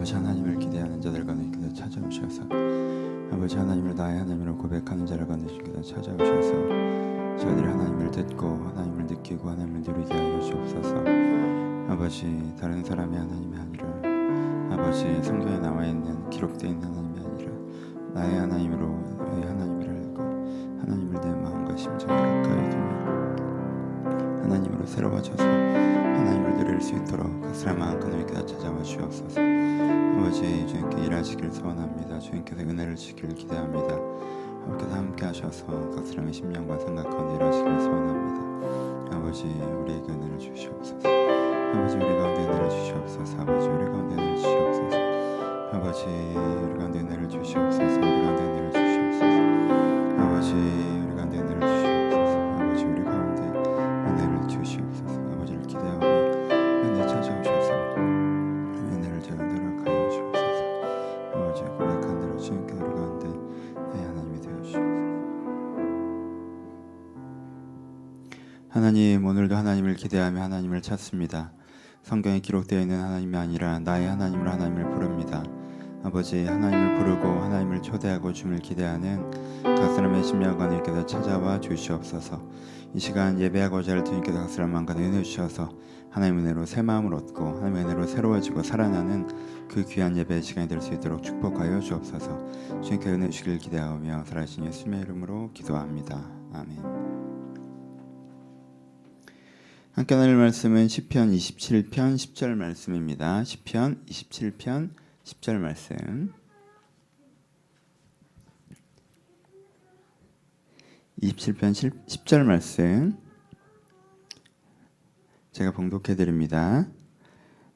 아버지 하나님을 기대하는 자들 가운데 찾아오셔서 아버지 하나님을 나의 하나님으로 고백하는 자를 가운데 찾아오셔서 저희들이 하나님을 듣고 하나님을 느끼고 하나님을 누리게 하여 주옵소서. 아버지 다른 사람이 하나님이 아니라 아버지 성경에 나와 있는 기록되어 있는 하나님이 아니라 나의 하나님으로 너의 하나님을 알고 하나님을 내 마음과 심정에 가까이 두며 하나님으로 새로워져서 하나님을 누릴 수 있도록 가스란 마음 하나님께 찾아와 주옵소서. 아버지 주님께 일하시길 소원합니다. 주님께서 은혜를 주시길 기대합니다. 아버지께서 함께 하셔서 가스람의 심령과 생각 가운데 일하시길 소원합니다. 아버지 우리에게 은혜를 주시옵소서. 아버지 우리 가운데 은혜를 주시옵소서. 아버지 우리 가운데 은혜를 주시옵소서. 아버지 우리 가운데 은혜를 주시옵소서. 우리 가운데 은혜를 주시옵소서. 아버지 우리 가운데 은혜를 주시옵소서. 아버지 우리 가운데 은혜를 주시옵소서. 아버지를 기대하오니 은혜 찾아오셔서 은혜를 제가 노력하여 주옵소서. 아버지 고백한 대로 주님께 우리 가운데 내 하나님이 되어 주옵소서. 하나님 오늘도 하나님을 기대하며 하나님을 찾습니다. 성경에 기록되어 있는 하나님이 아니라 나의 하나님으로 하나님을 부릅니다. 아버지 하나님을 부르고 하나님을 초대하고 주님을 기대하는 각 사람의 심령과 주님께서 찾아와 주시옵소서. 이 시간 예배하고자 할 주님께서 각 사람만과 은혜 주셔서 하나님의 은혜로 새 마음을 얻고 하나님의 은혜로 새로워지고 살아나는 그 귀한 예배의 시간이 될 수 있도록 축복하여 주옵소서. 주님께 은혜 주시길 기대하며 살아계신 예수님의 이름으로 기도합니다. 아멘. 함께 나눌 말씀은 시편 27편 10절 말씀입니다. 시편 27편 10절 말씀. 27편 10절 말씀 제가 봉독해 드립니다.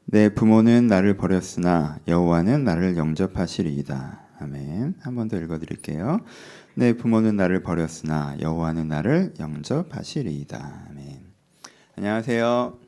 내 부모는 나를 버렸으나 여호와는 나를 영접하시리이다. 아멘. 한 번 더 읽어 드릴게요. 내 부모는 나를 버렸으나 여호와는 나를 영접하시리이다. 아멘. 안녕하세요.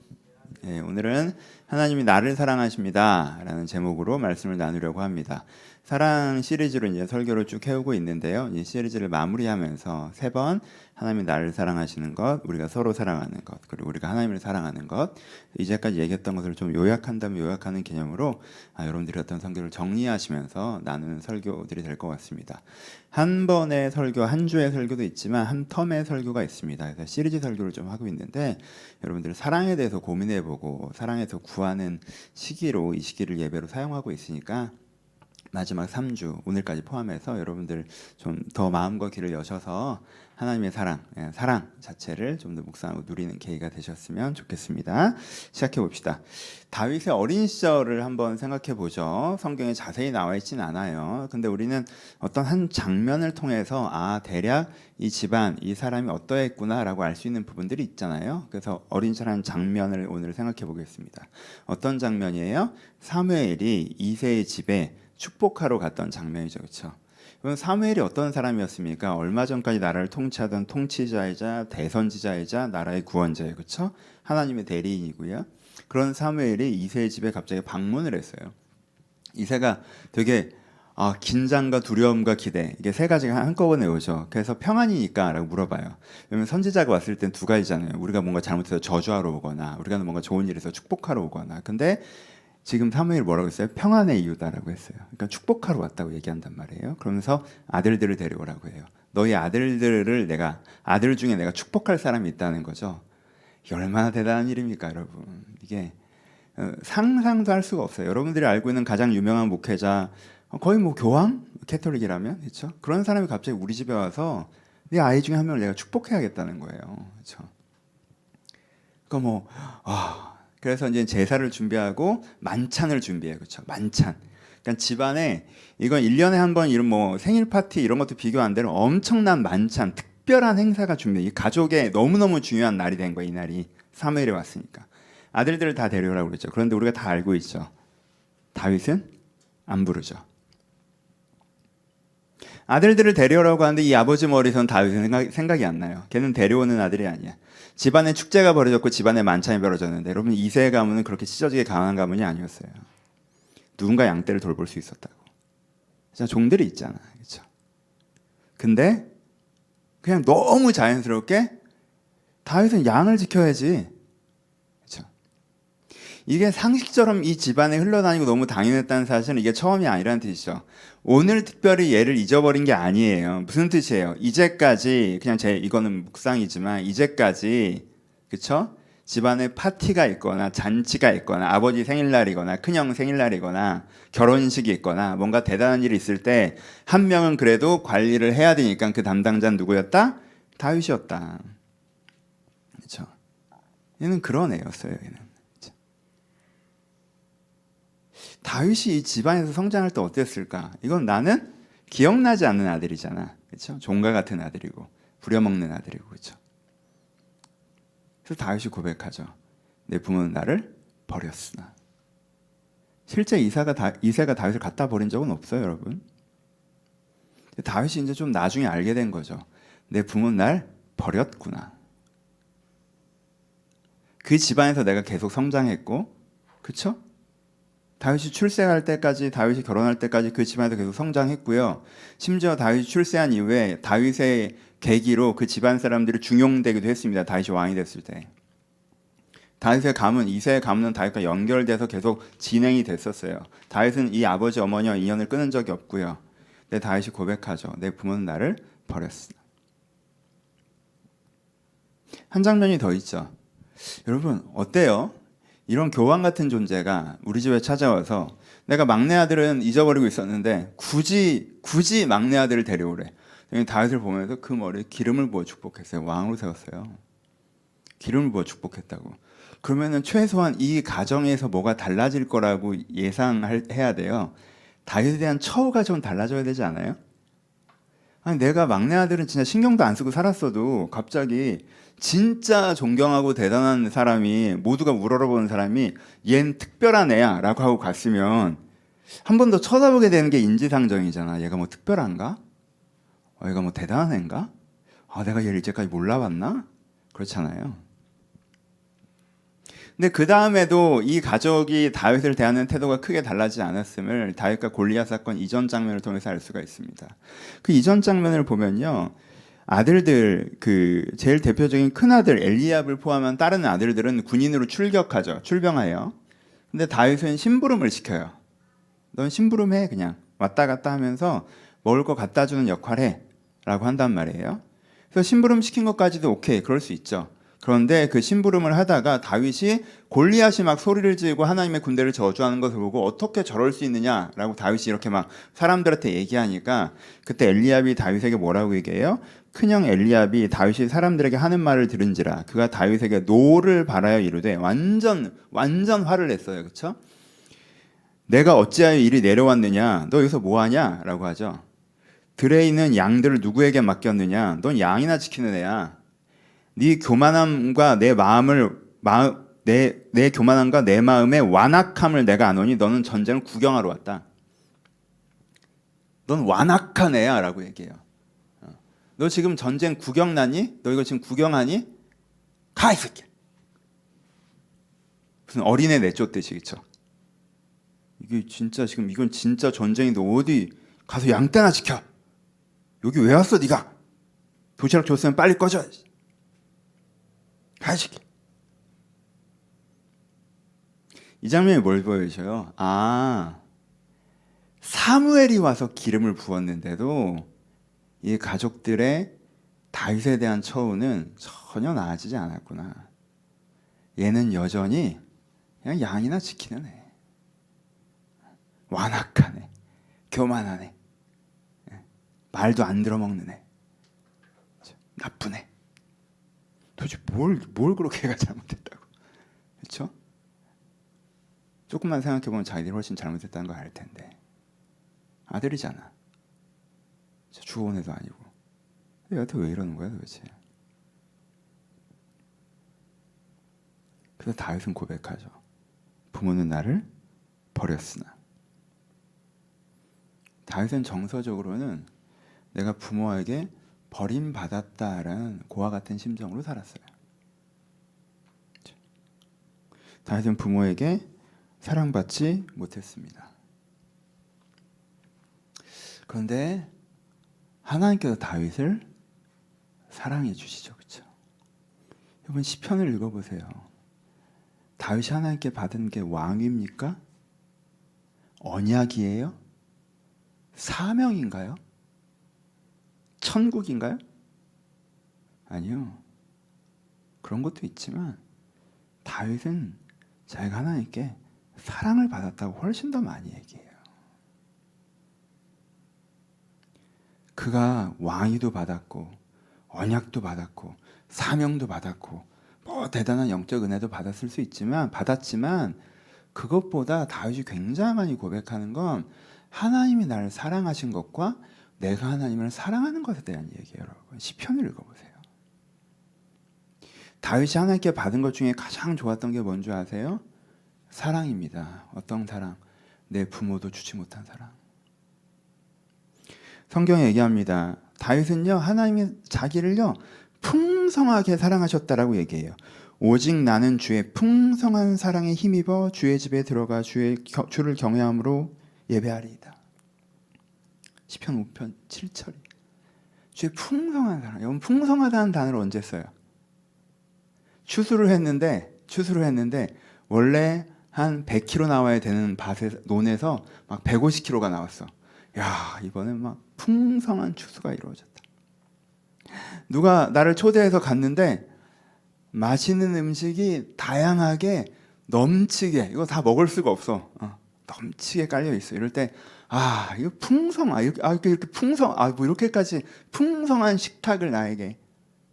네, 오늘은 하나님이 나를 사랑하십니다 라는 제목으로 말씀을 나누려고 합니다. 사랑 시리즈로 이제 설교를 쭉 해오고 있는데요. 이 시리즈를 마무리하면서 3번 하나님이 나를 사랑하시는 것, 우리가 서로 사랑하는 것, 그리고 우리가 하나님을 사랑하는 것, 이제까지 얘기했던 것을 좀 요약한다면 요약하는 개념으로 여러분들이 어떤 설교를 정리하시면서 나누는 설교들이 될 것 같습니다. 한 번의 설교, 한 주의 설교도 있지만 한 텀의 설교가 있습니다. 그래서 시리즈 설교를 좀 하고 있는데 여러분들 사랑에 대해서 고민해보고 사랑에서 구하는 시기로 이 시기를 예배로 사용하고 있으니까 마지막 3주 오늘까지 포함해서 여러분들 좀 더 마음과 귀를 여셔서 하나님의 사랑 자체를 좀 더 묵상하고 누리는 계기가 되셨으면 좋겠습니다. 시작해 봅시다. 다윗의 어린 시절을 한번 생각해 보죠. 성경에 자세히 나와 있진 않아요. 근데 우리는 어떤 한 장면을 통해서 대략 이 집안, 이 사람이 어떠했구나라고 알 수 있는 부분들이 있잖아요. 그래서 어린 시절 한 장면을 오늘 생각해 보겠습니다. 어떤 장면이에요? 사무엘이 이새의 집에 축복하러 갔던 장면이죠. 그렇죠? 사무엘이 어떤 사람이었습니까? 얼마 전까지 나라를 통치하던 통치자이자 대선지자이자 나라의 구원자예요. 그렇죠? 하나님의 대리인이고요. 그런 사무엘이 이새의 집에 갑자기 방문을 했어요. 이새가 되게 긴장과 두려움과 기대, 이게 세 가지가 한꺼번에 오죠. 그래서 평안이니까 라고 물어봐요. 왜냐면 선지자가 왔을 땐 두 가지잖아요. 우리가 뭔가 잘못해서 저주하러 오거나 우리가 뭔가 좋은 일에서 축복하러 오거나. 근데 지금 사무엘이 뭐라고 했어요? 평안의 이유다라고 했어요. 그러니까 축복하러 왔다고 얘기한단 말이에요. 그러면서 아들들을 데려오라고 해요. 너희 아들들을 아들 중에 내가 축복할 사람이 있다는 거죠. 이게 얼마나 대단한 일입니까, 여러분? 이게 상상도 할 수가 없어요. 여러분들이 알고 있는 가장 유명한 목회자, 거의 뭐 교황? 캐톨릭이라면, 그렇죠? 그런 사람이 갑자기 우리 집에 와서 네 아이 중에 한 명을 내가 축복해야겠다는 거예요. 그렇죠? 그러니까 그래서 이제 제사를 준비하고 만찬을 준비해요. 그렇죠? 만찬. 그러니까 집안에 이건 1년에 한 번 이런 뭐 생일 파티 이런 것도 비교 안 되는 엄청난 만찬, 특별한 행사가 준비해. 이 가족의 너무너무 중요한 날이 된 거예요. 이 날이 사무엘이 왔으니까. 아들들을 다 데려오라고 그랬죠. 그런데 우리가 다 알고 있죠. 다윗은 안 부르죠. 아들들을 데려오라고 하는데 이 아버지 머리에서는 다윗은 생각이 안 나요. 걔는 데려오는 아들이 아니야. 집안에 축제가 벌어졌고 집안에 만찬이 벌어졌는데 여러분 이새의 가문은 그렇게 찢어지게 강한 가문이 아니었어요. 누군가 양떼를 돌볼 수 있었다고. 진짜 종들이 있잖아. 그렇죠? 근데 그냥 너무 자연스럽게 다윗은 양을 지켜야지. 그렇죠? 이게 상식처럼 이 집안에 흘러다니고 너무 당연했다는 사실은 이게 처음이 아니라는 뜻이죠. 오늘 특별히 얘를 잊어버린 게 아니에요. 무슨 뜻이에요? 이제까지 그냥 이거는 묵상이지만 이제까지 그쵸? 집안에 파티가 있거나 잔치가 있거나 아버지 생일날이거나 큰형 생일날이거나 결혼식이 있거나 뭔가 대단한 일이 있을 때 한 명은 그래도 관리를 해야 되니까 그 담당자는 누구였다? 다윗이었다. 그렇죠? 얘는 그런 애였어요. 얘는. 그렇죠? 다윗이 이 집안에서 성장할 때 어땠을까? 이건 나는 기억나지 않는 아들이잖아. 그렇죠? 종가 같은 아들이고 부려먹는 아들이고 그렇죠? 그래서 다윗이 고백하죠. 내 부모는 나를 버렸으나. 실제 이새가 다윗을 갖다 버린 적은 없어요, 여러분. 다윗이 이제 좀 나중에 알게 된 거죠. 내 부모는 날 버렸구나. 그 집안에서 내가 계속 성장했고, 그쵸? 다윗이 출세할 때까지, 다윗이 결혼할 때까지 그 집안에서 계속 성장했고요. 심지어 다윗이 출세한 이후에 다윗의 계기로 그 집안 사람들이 중용되기도 했습니다. 다윗이 왕이 됐을 때. 다윗의 가문, 이새의 가문은 다윗과 연결돼서 계속 진행이 됐었어요. 다윗은 이 아버지 어머니와 인연을 끊은 적이 없고요. 근데 다윗이 고백하죠. 내 부모는 나를 버렸으나. 한 장면이 더 있죠. 여러분 어때요? 이런 교황 같은 존재가 우리 집에 찾아와서 내가 막내 아들은 잊어버리고 있었는데 굳이 막내 아들을 데려오래. 다윗을 보면서 그 머리에 기름을 부어 축복했어요. 왕으로 세웠어요. 기름을 부어 축복했다고. 그러면은 최소한 이 가정에서 뭐가 달라질 거라고 예상해야 돼요. 다윗에 대한 처우가 좀 달라져야 되지 않아요? 아니 내가 막내 아들은 진짜 신경도 안 쓰고 살았어도 갑자기 진짜 존경하고 대단한 사람이 모두가 우러러보는 사람이 얜 특별한 애야 라고 하고 갔으면 한 번 더 쳐다보게 되는 게 인지상정이잖아. 얘가 뭐 특별한가? 얘가 뭐 대단한 애인가? 내가 얘를 이제까지 몰라봤나? 그렇잖아요. 근데 그 다음에도 이 가족이 다윗을 대하는 태도가 크게 달라지지 않았음을 다윗과 골리앗 사건 이전 장면을 통해서 알 수가 있습니다. 그 이전 장면을 보면요, 아들들 제일 대표적인 큰 아들 엘리압을 포함한 다른 아들들은 군인으로 출병해요. 근데 다윗은 심부름을 시켜요. 넌 심부름해 그냥 왔다 갔다 하면서 먹을 거 갖다 주는 역할해라고 한단 말이에요. 그래서 심부름 시킨 것까지도 오케이, 그럴 수 있죠. 그런데 그 심부름을 하다가 다윗이 골리앗이 막 소리를 지르고 하나님의 군대를 저주하는 것을 보고 어떻게 저럴 수 있느냐라고 다윗이 이렇게 막 사람들한테 얘기하니까 그때 엘리압이 다윗에게 뭐라고 얘기해요? 큰형 엘리압이 다윗이 사람들에게 하는 말을 들은지라 그가 다윗에게 노를 바라여 이르되 완전 화를 냈어요. 그렇죠? 내가 어찌하여 이리 내려왔느냐? 너 여기서 뭐 하냐? 라고 하죠. 들에 있는 양들을 누구에게 맡겼느냐? 넌 양이나 지키는 애야. 네 교만함과 내 교만함과 내 마음의 완악함을 내가 아노니 너는 전쟁을 구경하러 왔다. 넌 완악한 애야 라고 얘기해요. 너 지금 전쟁 구경 나니? 너 이거 지금 구경하니? 가 이 새끼야. 무슨 어린애 내쫓듯이. 그쵸? 이게 진짜 지금 이건 진짜 전쟁인데 어디 가서 양떼나 지켜. 여기 왜 왔어 네가? 도시락 줬으면 빨리 꺼져. 가 이 새끼야. 이 장면이 뭘 보여줘요? 사무엘이 와서 기름을 부었는데도 이 가족들의 다윗에 대한 처우는 전혀 나아지지 않았구나. 얘는 여전히 그냥 양이나 지키는 애. 완악한 애. 교만한 애. 말도 안 들어먹는 애. 나쁜 애. 도대체 뭘 그렇게 애가 잘못했다고. 그렇죠? 조금만 생각해보면 자기들이 훨씬 잘못했다는 걸 알 텐데. 아들이잖아. 주워온 애도 아니고. 얘한테 왜 이러는 거야 도대체. 그래서 다윗은 고백하죠. 부모는 나를 버렸으나. 다윗은 정서적으로는 내가 부모에게 버림받았다라는 고와 같은 심정으로 살았어요. 다윗은 부모에게 사랑받지 못했습니다. 그런데 하나님께서 다윗을 사랑해 주시죠. 그렇죠? 여러분 시편을 읽어보세요. 다윗이 하나님께 받은 게 왕위입니까? 언약이에요? 사명인가요? 천국인가요? 아니요. 그런 것도 있지만 다윗은 자기가 하나님께 사랑을 받았다고 훨씬 더 많이 얘기해요. 그가 왕위도 받았고 언약도 받았고 사명도 받았고 뭐 대단한 영적 은혜도 받았지만 그것보다 다윗이 굉장히 많이 고백하는 건 하나님이 나를 사랑하신 것과 내가 하나님을 사랑하는 것에 대한 얘기예요. 여러분 시편을 읽어보세요. 다윗이 하나님께 받은 것 중에 가장 좋았던 게 뭔지 아세요? 사랑입니다. 어떤 사랑? 내 부모도 주지 못한 사랑. 성경에 얘기합니다. 다윗은요 하나님이 자기를요 풍성하게 사랑하셨다라고 얘기해요. 오직 나는 주의 풍성한 사랑에 힘입어 주의 집에 들어가 주를 경외함으로 예배하리이다. 시편 5편 7절. 주의 풍성한 사랑. 여러분 풍성하다는 단어를 언제 써요? 추수를 했는데 원래 한 100kg 나와야 되는 논에서 막 150kg가 나왔어. 야, 이번엔 막 풍성한 추수가 이루어졌다. 누가 나를 초대해서 갔는데 맛있는 음식이 다양하게 넘치게, 이거 다 먹을 수가 없어. 넘치게 깔려 있어. 이럴 때 이거 이렇게까지 풍성한 식탁을 나에게.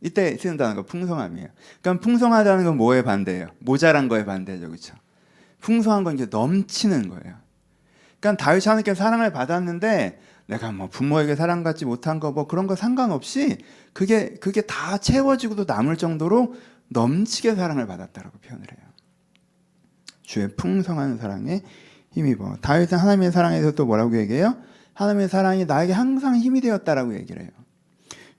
이때 쓰는 단어가 풍성함이에요. 그러니까 풍성하다는 건 뭐에 반대예요? 모자란 거에 반대죠, 그렇죠? 풍성한 건 이제 넘치는 거예요. 그러니까 다윗이 하나님께 사랑을 받았는데 내가 뭐 부모에게 사랑받지 못한 거 뭐 그런 거 상관없이 그게 다 채워지고도 남을 정도로 넘치게 사랑을 받았다라고 표현을 해요. 주의 풍성한 사랑에 힘입어. 다윗은 하나님의 사랑에 대해서 또 뭐라고 얘기해요? 하나님의 사랑이 나에게 항상 힘이 되었다라고 얘기를 해요.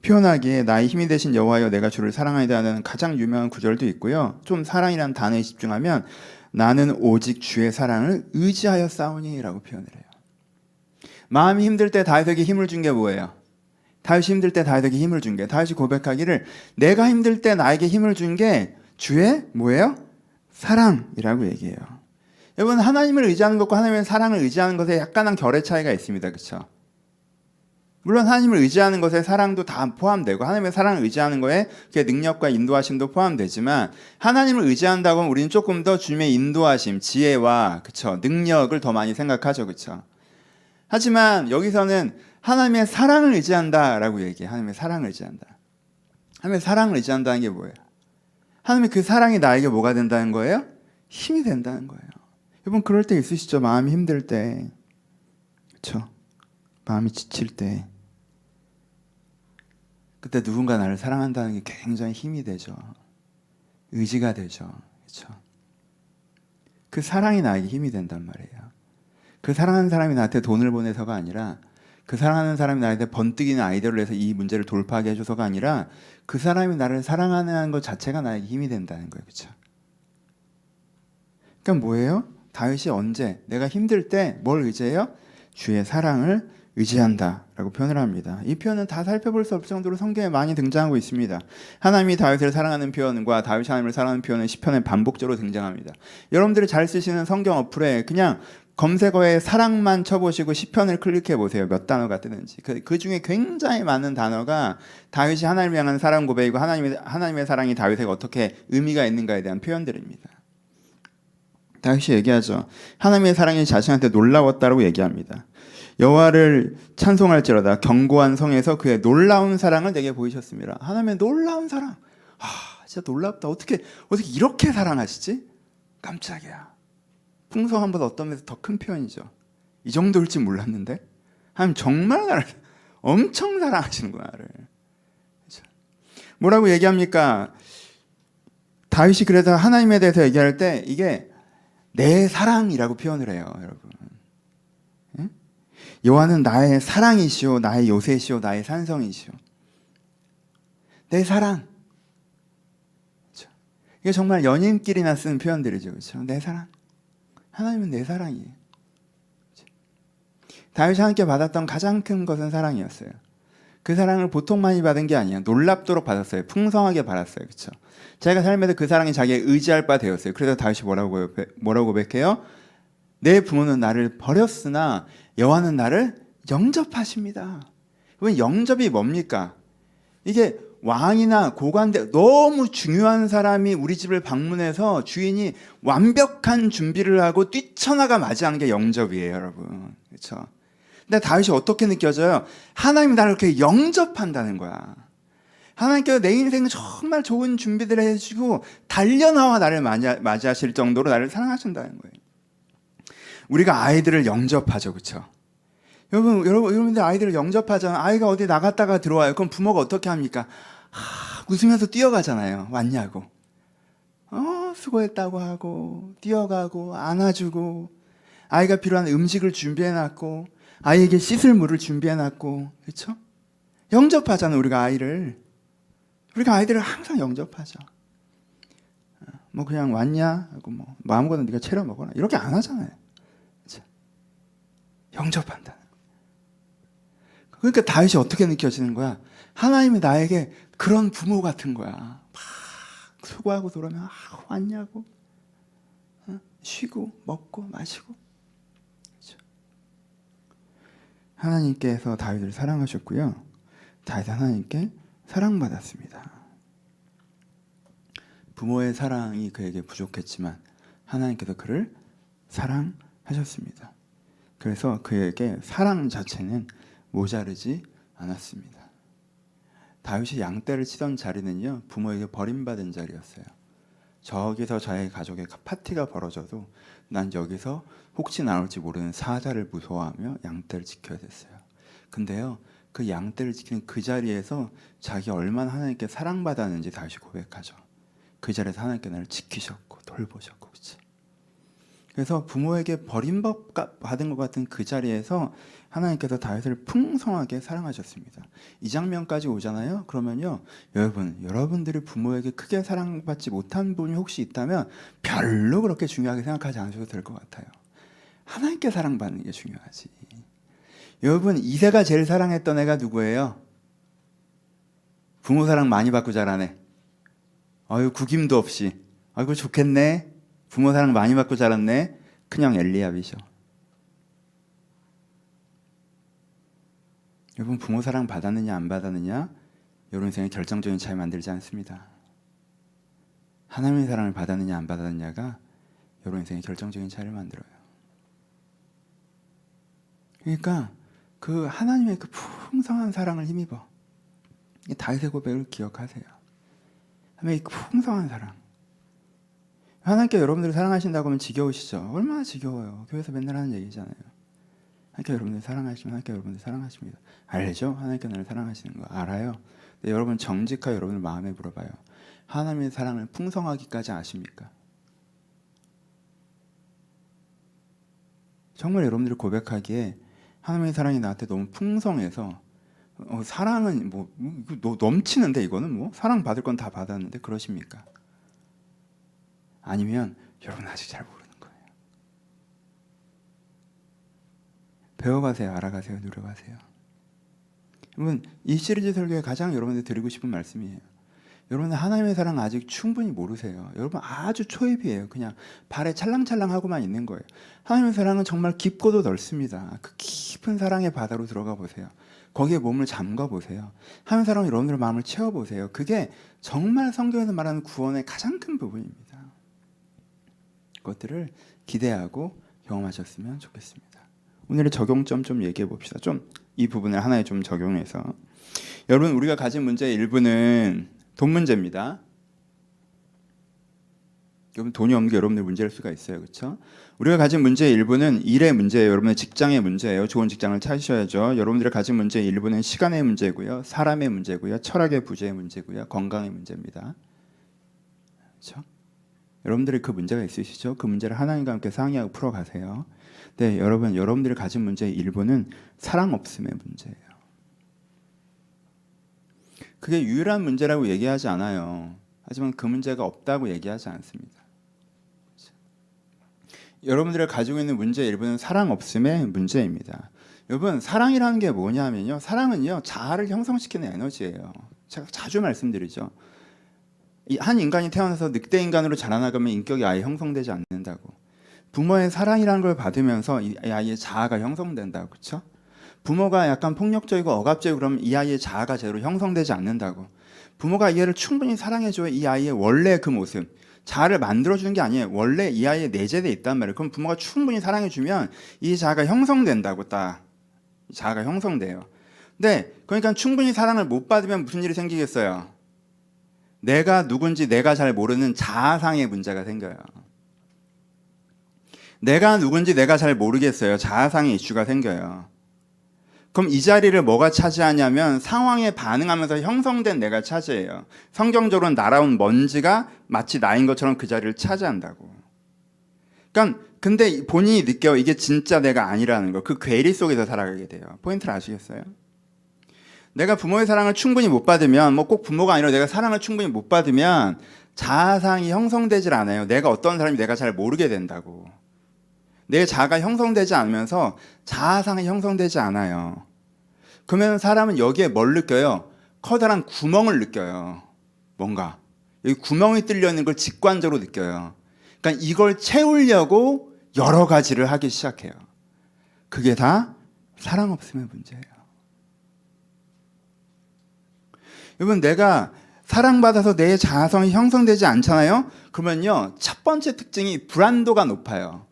표현하기에 나의 힘이 되신 여호와여 내가 주를 사랑하리라는 가장 유명한 구절도 있고요. 좀 사랑이라는 단어에 집중하면 나는 오직 주의 사랑을 의지하여 싸우니라고 표현을 해요. 마음이 힘들 때 다윗에게 힘을 준 게 뭐예요? 다윗이 힘들 때 다윗에게 힘을 준 게, 다윗이 고백하기를 내가 힘들 때 나에게 힘을 준 게 주의 뭐예요? 사랑이라고 얘기해요. 여러분 하나님을 의지하는 것과 하나님의 사랑을 의지하는 것에 약간의 결의 차이가 있습니다. 그렇죠? 물론 하나님을 의지하는 것에 사랑도 다 포함되고 하나님의 사랑을 의지하는 거에 그의 능력과 인도하심도 포함되지만 하나님을 의지한다고 하면 우리는 조금 더 주님의 인도하심, 지혜와 그쵸 능력을 더 많이 생각하죠. 그쵸? 하지만 여기서는 하나님의 사랑을 의지한다라고 얘기해요. 하나님의 사랑을 의지한다. 하나님의 사랑을 의지한다는 게 뭐예요? 하나님의 그 사랑이 나에게 뭐가 된다는 거예요? 힘이 된다는 거예요. 여러분 그럴 때 있으시죠? 마음이 힘들 때, 그렇죠? 마음이 지칠 때, 그때 누군가 나를 사랑한다는 게 굉장히 힘이 되죠. 의지가 되죠. 그렇죠? 그 사랑이 나에게 힘이 된단 말이에요. 그 사랑하는 사람이 나한테 돈을 보내서가 아니라 그 사랑하는 사람이 나한테 번뜩이는 아이디어를 내서 이 문제를 돌파하게 해줘서가 아니라 그 사람이 나를 사랑하는 것 자체가 나에게 힘이 된다는 거예요. 그렇죠? 그러니까 뭐예요? 다윗이 언제 내가 힘들 때 뭘 의지해요? 주의 사랑을 의지한다라고 표현을 합니다. 이 표현은 다 살펴볼 수 없을 정도로 성경에 많이 등장하고 있습니다. 하나님이 다윗을 사랑하는 표현과 다윗이 하나님을 사랑하는 표현은 시편에 반복적으로 등장합니다. 여러분들이 잘 쓰시는 성경 어플에 그냥 검색어에 사랑만 쳐보시고 시편을 클릭해 보세요. 몇 단어가 뜨는지. 그 중에 굉장히 많은 단어가 다윗이 하나님을 향한 사랑 고백이고 하나님의 사랑이 다윗에게 어떻게 의미가 있는가에 대한 표현들입니다. 다윗이 얘기하죠. 하나님의 사랑이 자신한테 놀라웠다고 얘기합니다. 여호와를 찬송할지로다 견고한 성에서 그의 놀라운 사랑을 내게 보이셨습니다. 하나님의 놀라운 사랑. 진짜 놀랍다. 어떻게 이렇게 사랑하시지? 깜짝이야. 풍성함보다 어떤 면에서 더 큰 표현이죠. 이 정도일 줄 몰랐는데 하나님 정말 나를 엄청 사랑하시는구나. 나를. 뭐라고 얘기합니까? 다윗이 그래서 하나님에 대해서 얘기할 때 이게 내 사랑이라고 표현을 해요. 여러분. 여호와는 나의 사랑이시오, 나의 요새시오, 나의 산성이시오. 내 사랑. 그렇죠? 이게 정말 연인끼리나 쓰는 표현들이죠. 그렇죠? 내 사랑. 하나님은 내 사랑이에요. 그렇죠? 다윗이 하나님께 받았던 가장 큰 것은 사랑이었어요. 그 사랑을 보통 많이 받은 게 아니에요. 놀랍도록 받았어요. 풍성하게 받았어요. 그렇죠? 자기가 삶에서 그 사랑이 자기의 의지할 바 되었어요. 그래서 다시 뭐라고 고백해요? 내 부모는 나를 버렸으나 여호와는 나를 영접하십니다. 그러면 영접이 뭡니까? 이게 왕이나 고관대 너무 중요한 사람이 우리 집을 방문해서 주인이 완벽한 준비를 하고 뛰쳐나가 맞이하는 게 영접이에요, 여러분. 그렇죠? 근데 다윗이 어떻게 느껴져요? 하나님이 나를 이렇게 영접한다는 거야. 하나님께서 내 인생은 정말 좋은 준비들을 해주고 달려나와 나를 맞이하실 정도로 나를 사랑하신다는 거예요. 우리가 아이들을 영접하죠, 그렇죠? 여러분들 아이들을 영접하잖아요. 아이가 어디 나갔다가 들어와요. 그럼 부모가 어떻게 합니까? 웃으면서 뛰어가잖아요. 왔냐고. 수고했다고 하고 뛰어가고 안아주고 아이가 필요한 음식을 준비해놨고 아이에게 씻을 물을 준비해놨고 그렇죠? 영접하잖아요. 우리가 아이들을 항상 영접하죠. 뭐 그냥 왔냐 하고 뭐 아무거나 네가 차려 먹어라 이렇게 안 하잖아요. 그렇죠? 영접한다. 그러니까 다윗이 어떻게 느껴지는 거야? 하나님이 나에게 그런 부모 같은 거야. 막 수고하고 돌아오면 왔냐고 쉬고 먹고 마시고. 그렇죠? 하나님께서 다윗을 사랑하셨고요. 다윗은 하나님께 사랑받았습니다. 부모의 사랑이 그에게 부족했지만 하나님께서 그를 사랑하셨습니다. 그래서 그에게 사랑 자체는 모자르지 않았습니다. 다윗이 양떼를 치던 자리는요, 부모에게 버림받은 자리였어요. 저기서 저의 가족의 파티가 벌어져도 난 여기서 혹시 나올지 모르는 사자를 무서워하며 양떼를 지켜야 됐어요. 근데요, 그 양떼를 지키는 그 자리에서 자기가 얼마나 하나님께 사랑받았는지 다윗이 고백하죠. 그 자리에서 하나님께 나를 지키셨고 돌보셨고, 그렇죠? 그래서 부모에게 버림받은 것 같은 그 자리에서 하나님께서 다윗을 풍성하게 사랑하셨습니다. 이 장면까지 오잖아요. 그러면요, 여러분들이 부모에게 크게 사랑받지 못한 분이 혹시 있다면 별로 그렇게 중요하게 생각하지 않으셔도 될 것 같아요. 하나님께 사랑받는 게 중요하지. 여러분, 이세가 제일 사랑했던 애가 누구예요? 부모 사랑 많이 받고 자란 애. 아유, 구김도 없이. 아이고 좋겠네. 부모 사랑 많이 받고 자랐네. 그냥 엘리압이죠. 여러분, 부모 사랑 받았느냐 안 받았느냐 여러분 인생에 결정적인 차이 만들지 않습니다. 하나님의 사랑을 받았느냐 안 받았느냐가 여러분 인생에 결정적인 차이를 만들어요. 그러니까 그 하나님의 그 풍성한 사랑을 힘입어. 이 다윗의 고백을 기억하세요. 하나님의 그 풍성한 사랑. 하나님께 여러분들을 사랑하신다고 하면 지겨우시죠? 얼마나 지겨워요. 교회에서 맨날 하는 얘기잖아요. 하나님께 여러분들 사랑하시면 하나님께 여러분들 사랑하십니다. 알죠? 하나님께 나를 사랑하시는 거 알아요. 근데 여러분 정직하게 여러분들 마음에 물어봐요. 하나님의 사랑을 풍성하기까지 아십니까? 정말 여러분들이 고백하기에 하나님의 사랑이 나한테 너무 풍성해서 사랑은 뭐 넘치는데 이거는 뭐 사랑 받을 건 다 받았는데 그러십니까? 아니면 여러분 아직 잘 모르는 거예요. 배워가세요. 알아가세요. 누려가세요. 여러분, 이 시리즈 설교에 가장 여러분들 드리고 싶은 말씀이에요. 여러분 하나님의 사랑 아직 충분히 모르세요. 여러분 아주 초입이에요. 그냥 발에 찰랑찰랑하고만 있는 거예요. 하나님의 사랑은 정말 깊고도 넓습니다. 그 깊은 사랑의 바다로 들어가 보세요. 거기에 몸을 잠가 보세요. 하나님의 사랑으로 여러분들의 마음을 채워보세요. 그게 정말 성경에서 말하는 구원의 가장 큰 부분입니다. 그것들을 기대하고 경험하셨으면 좋겠습니다. 오늘의 적용점 좀 얘기해 봅시다. 좀 이 부분을 하나에 좀 적용해서. 여러분, 우리가 가진 문제의 일부는 돈 문제입니다. 여러분, 돈이 없는 게 여러분들 문제일 수가 있어요. 그렇죠? 우리가 가진 문제의 일부는 일의 문제예요. 여러분의 직장의 문제예요. 좋은 직장을 찾으셔야죠. 여러분들이 가진 문제의 일부는 시간의 문제고요. 사람의 문제고요. 철학의 부재의 문제고요. 건강의 문제입니다. 그렇죠? 여러분들이 그 문제가 있으시죠? 그 문제를 하나님과 함께 상의하고 풀어가세요. 네, 여러분들이 가진 문제의 일부는 사랑 없음의 문제예요. 그게 유일한 문제라고 얘기하지 않아요. 하지만 그 문제가 없다고 얘기하지 않습니다. 그렇죠? 여러분들이 가지고 있는 문제의 일부는 사랑 없음의 문제입니다. 여러분, 사랑이라는 게 뭐냐면요, 사랑은요 자아를 형성시키는 에너지예요. 제가 자주 말씀드리죠. 한 인간이 태어나서 늑대 인간으로 자라나가면 인격이 아예 형성되지 않는다고. 부모의 사랑이라는 걸 받으면서 이 아이의 자아가 형성된다고. 그렇죠? 부모가 약간 폭력적이고 억압적이고 그러면 이 아이의 자아가 제대로 형성되지 않는다고. 부모가 이 아이를 충분히 사랑해줘야 이 아이의 원래 그 모습, 자아를 만들어주는 게 아니에요. 원래 이 아이에 내재돼 있단 말이에요. 그럼 부모가 충분히 사랑해주면 이 자아가 형성된다고. 딱 자아가 형성돼요. 근데 그러니까 충분히 사랑을 못 받으면 무슨 일이 생기겠어요? 내가 누군지 내가 잘 모르는 자아상의 문제가 생겨요. 내가 누군지 내가 잘 모르겠어요. 자아상의 이슈가 생겨요. 그럼 이 자리를 뭐가 차지하냐면 상황에 반응하면서 형성된 내가 차지해요. 성경적으로는 날아온 먼지가 마치 나인 것처럼 그 자리를 차지한다고. 그러니까 근데 본인이 느껴요. 이게 진짜 내가 아니라는 거. 그 괴리 속에서 살아가게 돼요. 포인트를 아시겠어요? 내가 부모의 사랑을 충분히 못 받으면, 뭐 꼭 부모가 아니라 내가 사랑을 충분히 못 받으면 자아상이 형성되질 않아요. 내가 어떤 사람이 내가 잘 모르게 된다고. 내 자아가 형성되지 않으면서 자아상이 형성되지 않아요. 그러면 사람은 여기에 뭘 느껴요? 커다란 구멍을 느껴요. 뭔가 여기 구멍이 뚫려 있는 걸 직관적으로 느껴요. 그러니까 이걸 채우려고 여러 가지를 하기 시작해요. 그게 다 사랑 없음의 문제예요. 여러분, 내가 사랑받아서 내 자아성이 형성되지 않잖아요? 그러면요, 첫 번째 특징이 불안도가 높아요.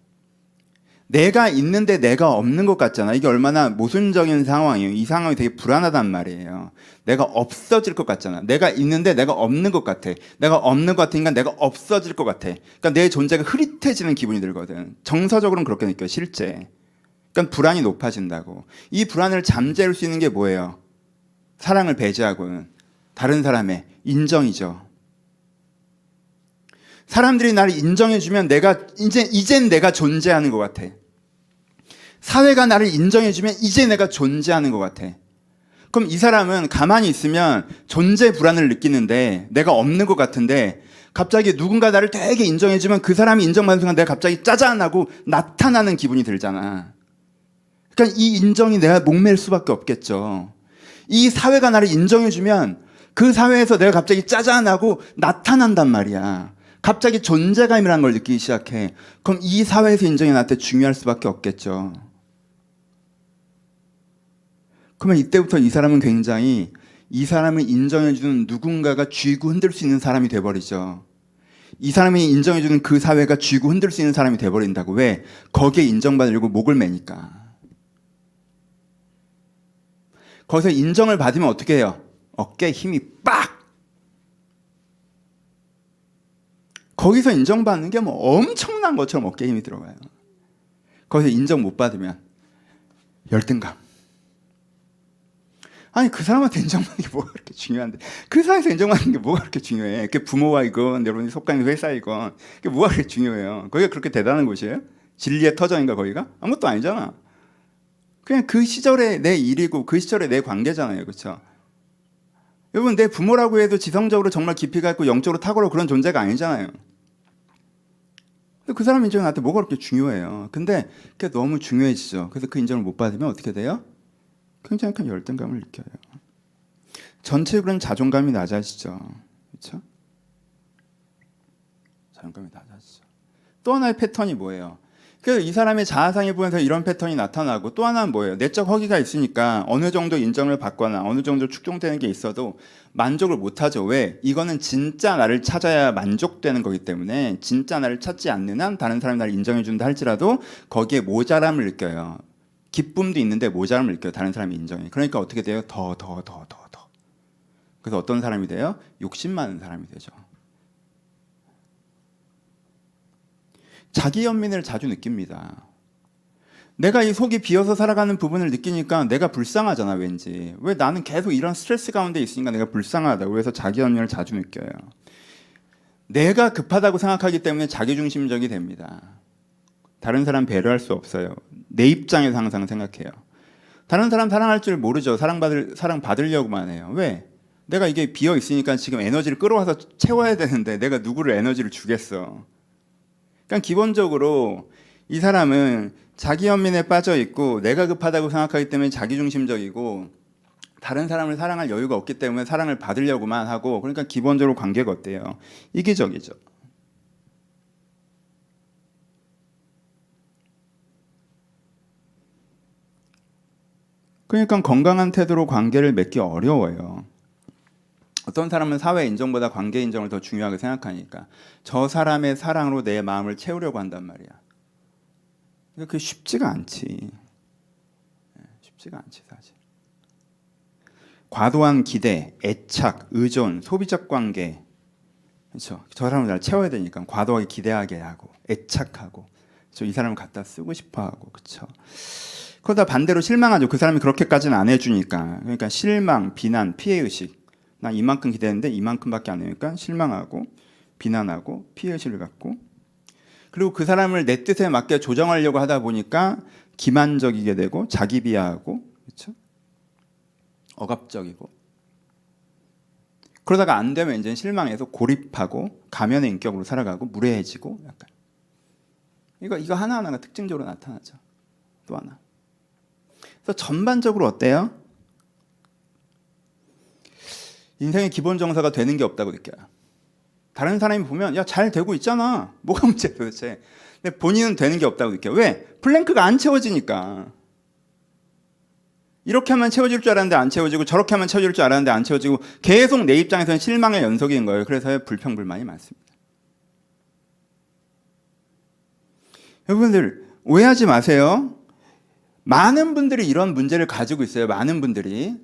내가 있는데 내가 없는 것 같잖아. 이게 얼마나 모순적인 상황이에요. 이 상황이 되게 불안하단 말이에요. 내가 없어질 것 같잖아. 내가 있는데 내가 없는 것 같아. 내가 없는 것 같으니까 내가 없어질 것 같아. 그러니까 내 존재가 흐릿해지는 기분이 들거든. 정서적으로는 그렇게 느껴요, 실제. 그러니까 불안이 높아진다고. 이 불안을 잠재울 수 있는 게 뭐예요? 사랑을 배제하고는 다른 사람의 인정이죠. 사람들이 나를 인정해주면 내가 이젠 내가 존재하는 것 같아. 사회가 나를 인정해주면 이제 내가 존재하는 것 같아. 그럼 이 사람은 가만히 있으면 존재 불안을 느끼는데 내가 없는 것 같은데 갑자기 누군가 나를 되게 인정해주면 그 사람이 인정받는 순간 내가 갑자기 짜잔하고 나타나는 기분이 들잖아. 그러니까 이 인정이 내가 목맬 수밖에 없겠죠. 이 사회가 나를 인정해주면 그 사회에서 내가 갑자기 짜잔하고 나타난단 말이야. 갑자기 존재감이라는 걸 느끼기 시작해. 그럼 이 사회에서 인정이 나한테 중요할 수밖에 없겠죠. 그러면 이때부터 이 사람은 굉장히 이 사람을 인정해주는 누군가가 쥐고 흔들 수 있는 사람이 돼버리죠. 이 사람이 인정해주는 그 사회가 쥐고 흔들 수 있는 사람이 돼버린다고. 왜? 거기에 인정받으려고 목을 매니까. 거기서 인정을 받으면 어떻게 해요? 어깨에 힘이 빡! 거기서 인정받는 게 뭐 엄청난 것처럼 어깨에 힘이 들어가요. 거기서 인정 못 받으면 열등감. 아니, 그 사람한테 인정받는 게 뭐가 그렇게 중요한데, 그 사회에서 인정받는 게 뭐가 그렇게 중요해? 그 부모와 이건 여러분이 속한 회사이건 그게 뭐가 그렇게 중요해요? 거기가 그렇게 대단한 곳이에요? 진리의 터전인가 거기가? 아무것도 아니잖아. 그냥 그 시절의 내 일이고 그 시절의 내 관계잖아요. 그렇죠? 여러분, 내 부모라고 해도 지성적으로 정말 깊이가 있고 영적으로 탁월하고 그런 존재가 아니잖아요. 근데 그 사람 인정이 나한테 뭐가 그렇게 중요해요? 근데 그게 너무 중요해지죠. 그래서 그 인정을 못 받으면 어떻게 돼요? 굉장히 큰 열등감을 느껴요. 전체적으로는 자존감이 낮아지죠. 그렇죠? 자존감이 낮아지죠. 또 하나의 패턴이 뭐예요? 그래서 이 사람의 자아상의 부분에서 이런 패턴이 나타나고, 또 하나는 뭐예요? 내적 허기가 있으니까 어느 정도 인정을 받거나 어느 정도 축종되는 게 있어도 만족을 못하죠. 왜? 이거는 진짜 나를 찾아야 만족되는 거기 때문에 진짜 나를 찾지 않는 한 다른 사람이 나를 인정해준다 할지라도 거기에 모자람을 느껴요. 기쁨도 있는데 모자람을 느껴요. 다른 사람이 인정해. 그러니까 어떻게 돼요? 더. 그래서 어떤 사람이 돼요? 욕심 많은 사람이 되죠. 자기 연민을 자주 느낍니다. 내가 이 속이 비어서 살아가는 부분을 느끼니까 내가 불쌍하잖아, 왠지. 왜? 나는 계속 이런 스트레스 가운데 있으니까 내가 불쌍하다고. 그래서 자기 연민을 자주 느껴요. 내가 급하다고 생각하기 때문에 자기중심적이 됩니다. 다른 사람 배려할 수 없어요. 내 입장에서 항상 생각해요. 다른 사람 사랑할 줄 모르죠. 사랑 받으려고만 해요. 왜? 내가 이게 비어 있으니까 지금 에너지를 끌어와서 채워야 되는데 내가 누구를 에너지를 주겠어. 그러니까 기본적으로 이 사람은 자기 연민에 빠져 있고 내가 급하다고 생각하기 때문에 자기중심적이고 다른 사람을 사랑할 여유가 없기 때문에 사랑을 받으려고만 하고, 그러니까 기본적으로 관계가 어때요? 이기적이죠. 그러니까 건강한 태도로 관계를 맺기 어려워요. 어떤 사람은 사회 인정보다 관계 인정을 더 중요하게 생각하니까 저 사람의 사랑으로 내 마음을 채우려고 한단 말이야. 그게 쉽지가 않지. 쉽지가 않지 사실. 과도한 기대, 애착, 의존, 소비적 관계, 그렇죠. 저 사람을 날 채워야 되니까 과도하게 기대하게 하고 애착하고, 그렇죠. 이 사람을 갖다 쓰고 싶어하고, 그렇죠. 그러다 반대로 실망하죠. 그 사람이 그렇게까지는 안 해주니까. 그러니까 실망, 비난, 피해의식. 난 이만큼 기대했는데 이만큼밖에 안 해니까 실망하고 비난하고 피해의식을 갖고, 그리고 그 사람을 내 뜻에 맞게 조정하려고 하다 보니까 기만적이게 되고 자기 비하하고, 그렇죠? 억압적이고, 그러다가 안 되면 이제 실망해서 고립하고 가면의 인격으로 살아가고 무례해지고, 약간 이거 하나하나가 특징적으로 나타나죠. 또 하나. 그래서 전반적으로 어때요? 인생의 기본 정서가 되는 게 없다고 느껴요. 다른 사람이 보면 야, 잘 되고 있잖아. 뭐가 문제야 도대체. 근데 본인은 되는 게 없다고 느껴요. 왜? 플랭크가 안 채워지니까. 이렇게 하면 채워질 줄 알았는데 안 채워지고, 저렇게 하면 채워질 줄 알았는데 안 채워지고, 계속 내 입장에서는 실망의 연속인 거예요. 그래서 불평불만이 많습니다. 여러분들 오해하지 마세요. 많은 분들이 이런 문제를 가지고 있어요. 많은 분들이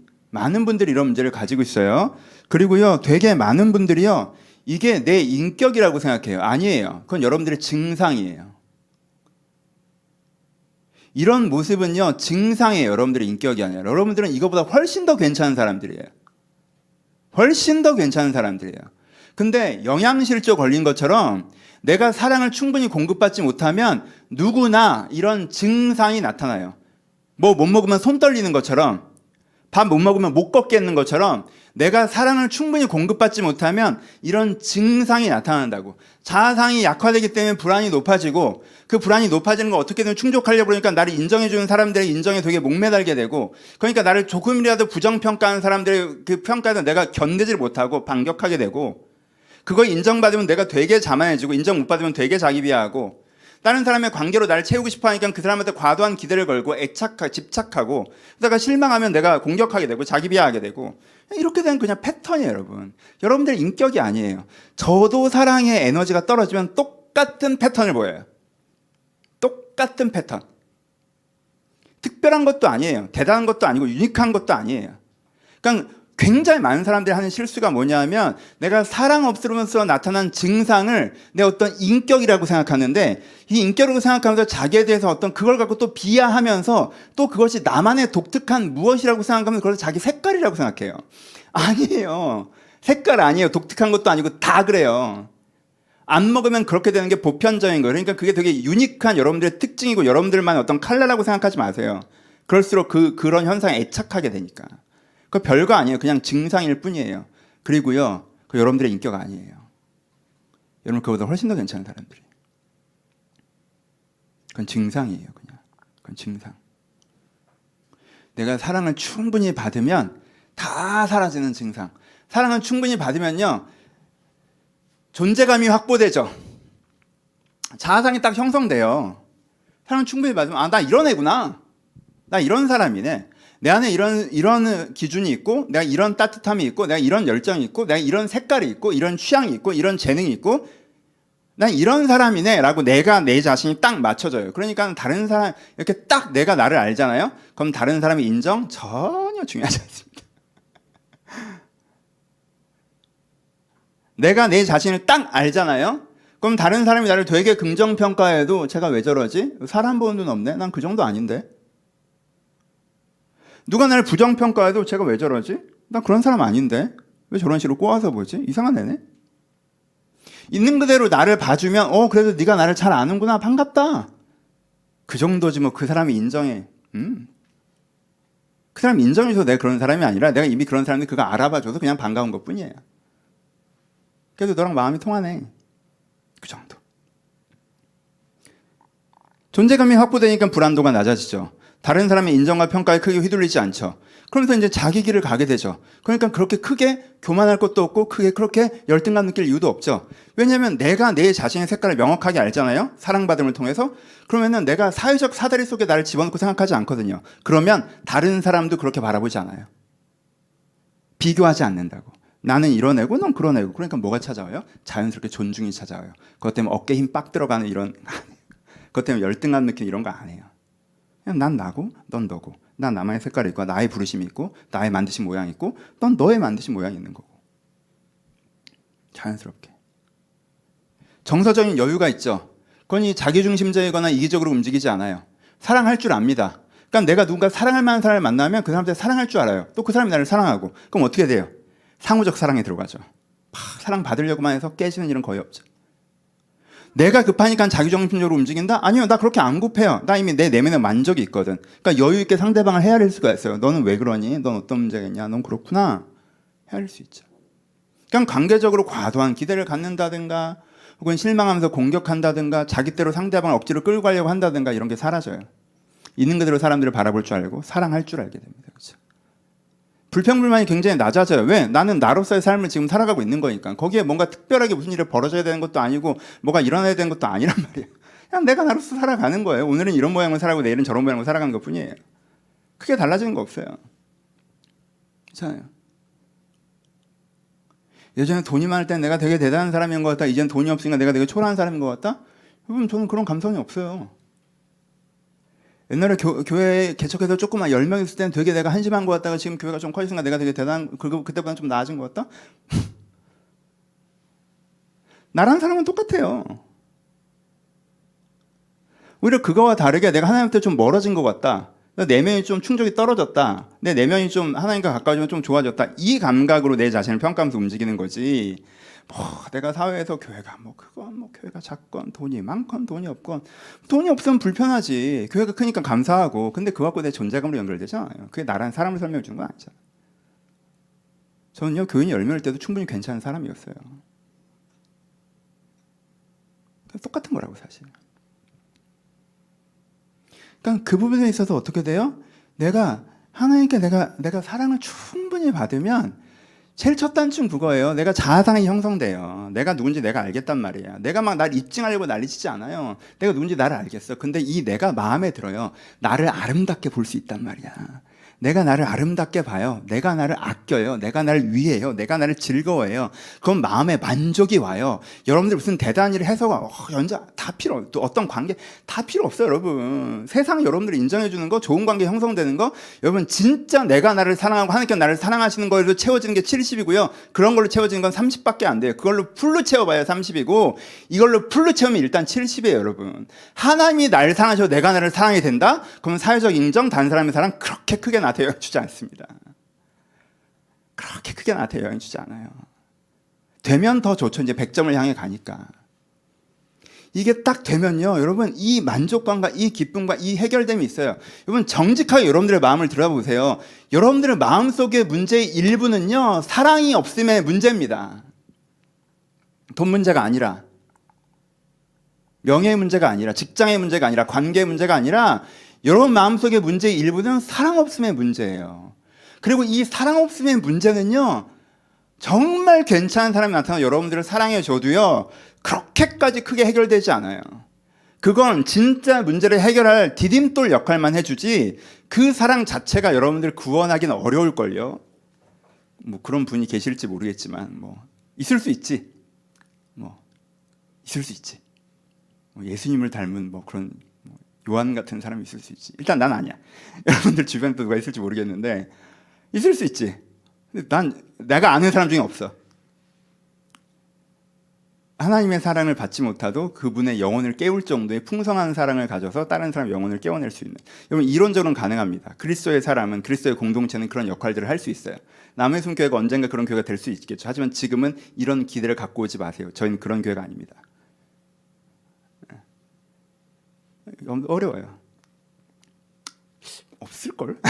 이런 문제를 가지고 있어요. 그리고요, 되게 많은 분들이요, 이게 내 인격이라고 생각해요. 아니에요. 그건 여러분들의 증상이에요. 이런 모습은요, 증상이에요. 여러분들의 인격이 아니라. 여러분들은 이거보다 훨씬 더 괜찮은 사람들이에요. 훨씬 더 괜찮은 사람들이에요. 근데 영양실조 걸린 것처럼 내가 사랑을 충분히 공급받지 못하면 누구나 이런 증상이 나타나요. 뭐 못 먹으면 손 떨리는 것처럼, 밥 못 먹으면 못 걷겠는 것처럼 내가 사랑을 충분히 공급받지 못하면 이런 증상이 나타난다고. 자아상이 약화되기 때문에 불안이 높아지고, 그 불안이 높아지는 걸 어떻게든 충족하려고 그러니까 나를 인정해주는 사람들의 인정에 되게 목매달게 되고, 그러니까 나를 조금이라도 부정평가하는 사람들의 그 평가에도 내가 견디질 못하고 반격하게 되고, 그거 인정받으면 내가 되게 자만해지고, 인정 못 받으면 되게 자기 비하하고, 다른 사람의 관계로 나를 채우고 싶어 하니까 그 사람한테 과도한 기대를 걸고 집착하고, 그러다가 실망하면 내가 공격하게 되고 자기 비하하게 되고, 이렇게 된 그냥 패턴이에요. 여러분들 인격이 아니에요. 저도 사랑의 에너지가 떨어지면 똑같은 패턴을 보여요. 똑같은 패턴. 특별한 것도 아니에요. 대단한 것도 아니고 유니크한 것도 아니에요. 그러니까 굉장히 많은 사람들이 하는 실수가 뭐냐면, 내가 사랑 없으면서 나타난 증상을 내 어떤 인격이라고 생각하는데, 이 인격이라고 생각하면서 자기에 대해서 어떤 그걸 갖고 또 비하하면서 또 그것이 나만의 독특한 무엇이라고 생각하면서 그걸 자기 색깔이라고 생각해요. 아니에요. 색깔 아니에요. 독특한 것도 아니고 다 그래요. 안 먹으면 그렇게 되는 게 보편적인 거예요. 그러니까 그게 되게 유니크한 여러분들의 특징이고 여러분들만의 어떤 칼라라고 생각하지 마세요. 그럴수록 그런 현상에 애착하게 되니까. 그 별거 아니에요. 그냥 증상일 뿐이에요. 그리고요, 그 여러분들의 인격 아니에요. 여러분 그보다 훨씬 더 괜찮은 사람들이. 그건 증상이에요. 그건 증상. 내가 사랑을 충분히 받으면 다 사라지는 증상. 사랑을 충분히 받으면요, 존재감이 확보되죠. 자아상이 딱 형성돼요. 사랑을 충분히 받으면 나 이런 애구나. 나 이런 사람이네. 내 안에 이런 기준이 있고, 내가 이런 따뜻함이 있고, 내가 이런 열정이 있고, 내가 이런 색깔이 있고, 이런 취향이 있고, 이런 재능이 있고, 난 이런 사람이네 라고 내가 내 자신이 딱 맞춰져요. 그러니까 다른 사람, 이렇게 딱 내가 나를 알잖아요. 그럼 다른 사람의 인정 전혀 중요하지 않습니다. 내가 내 자신을 딱 알잖아요. 그럼 다른 사람이 나를 되게 긍정평가해도 제가 왜 저러지? 사람 보는 눈 없네? 난 그 정도 아닌데? 누가 나를 부정평가해도 제가 왜 저러지? 난 그런 사람 아닌데? 왜 저런 식으로 꼬아서 보지? 이상한 애네? 있는 그대로 나를 봐주면 그래도 네가 나를 잘 아는구나, 반갑다. 그 정도지 뭐. 그 사람이 인정해. 그 사람 인정해줘도 내가 그런 사람이 아니라 내가 이미 그런 사람인데 그거 알아봐줘서 그냥 반가운 것뿐이에요. 그래도 너랑 마음이 통하네. 그 정도. 존재감이 확보되니까 불안도가 낮아지죠. 다른 사람의 인정과 평가에 크게 휘둘리지 않죠. 그러면서 이제 자기 길을 가게 되죠. 그러니까 그렇게 크게 교만할 것도 없고 크게 그렇게 열등감 느낄 이유도 없죠. 왜냐하면 내가 내 자신의 색깔을 명확하게 알잖아요. 사랑받음을 통해서. 그러면은 내가 사회적 사다리 속에 나를 집어넣고 생각하지 않거든요. 그러면 다른 사람도 그렇게 바라보지 않아요. 비교하지 않는다고. 나는 이런 애고 넌 그런 애고. 그러니까 뭐가 찾아와요? 자연스럽게 존중이 찾아와요. 그것 때문에 어깨에 힘 빡 들어가는 이런 그것 때문에 열등감 느끼는 이런 거 안 해요. 그냥 난 나고 넌 너고. 난 나만의 색깔이 있고 나의 부르심이 있고 나의 만드신 모양이 있고 넌 너의 만드신 모양이 있는 거고. 자연스럽게. 정서적인 여유가 있죠. 그건 이 자기중심적이거나 이기적으로 움직이지 않아요. 사랑할 줄 압니다. 그러니까 내가 누군가 사랑할 만한 사람을 만나면 그 사람한테 사랑할 줄 알아요. 또 그 사람이 나를 사랑하고. 그럼 어떻게 돼요? 상호적 사랑에 들어가죠. 사랑 받으려고만 해서 깨지는 일은 거의 없죠. 내가 급하니까 자기중심적으로 움직인다? 아니요, 나 그렇게 안 급해요. 나 이미 내 내면에 만족이 있거든. 그러니까 여유 있게 상대방을 헤아릴 수가 있어요. 너는 왜 그러니? 넌 어떤 문제가 있냐? 넌 그렇구나. 헤아릴 수 있죠. 그냥 관계적으로 과도한 기대를 갖는다든가 혹은 실망하면서 공격한다든가 자기 때로 상대방을 억지로 끌고 가려고 한다든가 이런 게 사라져요. 있는 그대로 사람들을 바라볼 줄 알고 사랑할 줄 알게 됩니다. 그렇죠? 불평불만이 굉장히 낮아져요. 왜? 나는 나로서의 삶을 지금 살아가고 있는 거니까. 거기에 뭔가 특별하게 무슨 일이 벌어져야 되는 것도 아니고 뭐가 일어나야 되는 것도 아니란 말이에요. 그냥 내가 나로서 살아가는 거예요. 오늘은 이런 모양을 살아가고 내일은 저런 모양을 살아가는 것뿐이에요. 크게 달라지는 거 없어요. 그렇잖아요. 예전에 돈이 많을 땐 내가 되게 대단한 사람인 것 같다. 이제는 돈이 없으니까 내가 되게 초라한 사람인 것 같다. 여러분 저는 그런 감성이 없어요. 옛날에 교회 개척해서 조금만 10명 있을 때는 되게 내가 한심한 것 같다가 지금 교회가 좀 커졌으니까 내가 되게 대단한, 그때보다 좀 나아진 것 같다? 나라는 사람은 똑같아요. 오히려 그거와 다르게 내가 하나님한테 좀 멀어진 것 같다. 내 내면이 좀 충족이 떨어졌다. 내 내면이 좀 하나님과 가까워지면 좀 좋아졌다. 이 감각으로 내 자신을 평가하면서 움직이는 거지. 내가 사회에서 교회가 그건 교회가 작건 돈이 많건 돈이 없건 돈이 없으면 불편하지. 교회가 크니까 감사하고. 근데 그거 갖고 내 존재감으로 연결되잖아요. 그게 나라는 사람을 설명해 주는 건 아니잖아요. 저는요 교인이 10명일 때도 충분히 괜찮은 사람이었어요. 똑같은 거라고 사실. 그러니까 그 부분에 있어서 어떻게 돼요? 내가 하나님께 내가 사랑을 충분히 받으면 제일 첫 단추는 그거예요. 내가 자아상이 형성돼요. 내가 누군지 내가 알겠단 말이야. 내가 막 날 입증하려고 난리치지 않아요. 내가 누군지 나를 알겠어. 근데 이 내가 마음에 들어요. 나를 아름답게 볼 수 있단 말이야. 내가 나를 아름답게 봐요. 내가 나를 아껴요. 내가 나를 위해요. 내가 나를 즐거워해요. 그럼 마음에 만족이 와요. 여러분들 무슨 대단한 일을 해서 연자 다 필요, 또 어떤 관계 다 필요 없어요, 여러분. 세상 여러분들이 인정해 주는 거, 좋은 관계 형성되는 거, 여러분 진짜 내가 나를 사랑하고 하나님께 나를 사랑하시는 걸로 채워지는 게 70이고요. 그런 걸로 채워지는 건 30밖에 안 돼요. 그걸로 풀로 채워봐야 30이고 이걸로 풀로 채우면 일단 70이에요, 여러분. 하나님이 나를 사랑하셔도 내가 나를 사랑이 된다? 그러면 사회적 인정, 다른 사람의 사랑 그렇게 크게 나한테 영향 주지 않습니다. 그렇게 크게 나한테 영향 주지 않아요. 되면 더 좋죠. 이제 100점을 향해 가니까. 이게 딱 되면요, 여러분 이 만족감과 이 기쁨과 이 해결됨이 있어요. 여러분 정직하게 여러분들의 마음을 들어보세요. 여러분들의 마음속의 문제의 일부는요, 사랑이 없음의 문제입니다. 돈 문제가 아니라, 명예의 문제가 아니라, 직장의 문제가 아니라, 관계의 문제가 아니라 여러분 마음속의 문제의 일부는 사랑 없음의 문제예요. 그리고 이 사랑 없음의 문제는요, 정말 괜찮은 사람이 나타나서 여러분들을 사랑해 줘도요, 그렇게까지 크게 해결되지 않아요. 그건 진짜 문제를 해결할 디딤돌 역할만 해주지 그 사랑 자체가 여러분들을 구원하기는 어려울걸요. 그런 분이 계실지 모르겠지만 있을 수 있지. 있을 수 있지. 예수님을 닮은 그런 요한 같은 사람이 있을 수 있지. 일단 난 아니야. 여러분들 주변에 누가 있을지 모르겠는데 있을 수 있지. 근데 내가 아는 사람 중에 없어. 하나님의 사랑을 받지 못하도 그분의 영혼을 깨울 정도의 풍성한 사랑을 가져서 다른 사람의 영혼을 깨워낼 수 있는. 여러분 이론적으로는 가능합니다. 그리스도의 사람은, 그리스도의 공동체는 그런 역할들을 할 수 있어요. 남의 숨교회가 언젠가 그런 교회가 될 수 있겠죠. 하지만 지금은 이런 기대를 갖고 오지 마세요. 저희는 그런 교회가 아닙니다. 어려워요. 없을걸?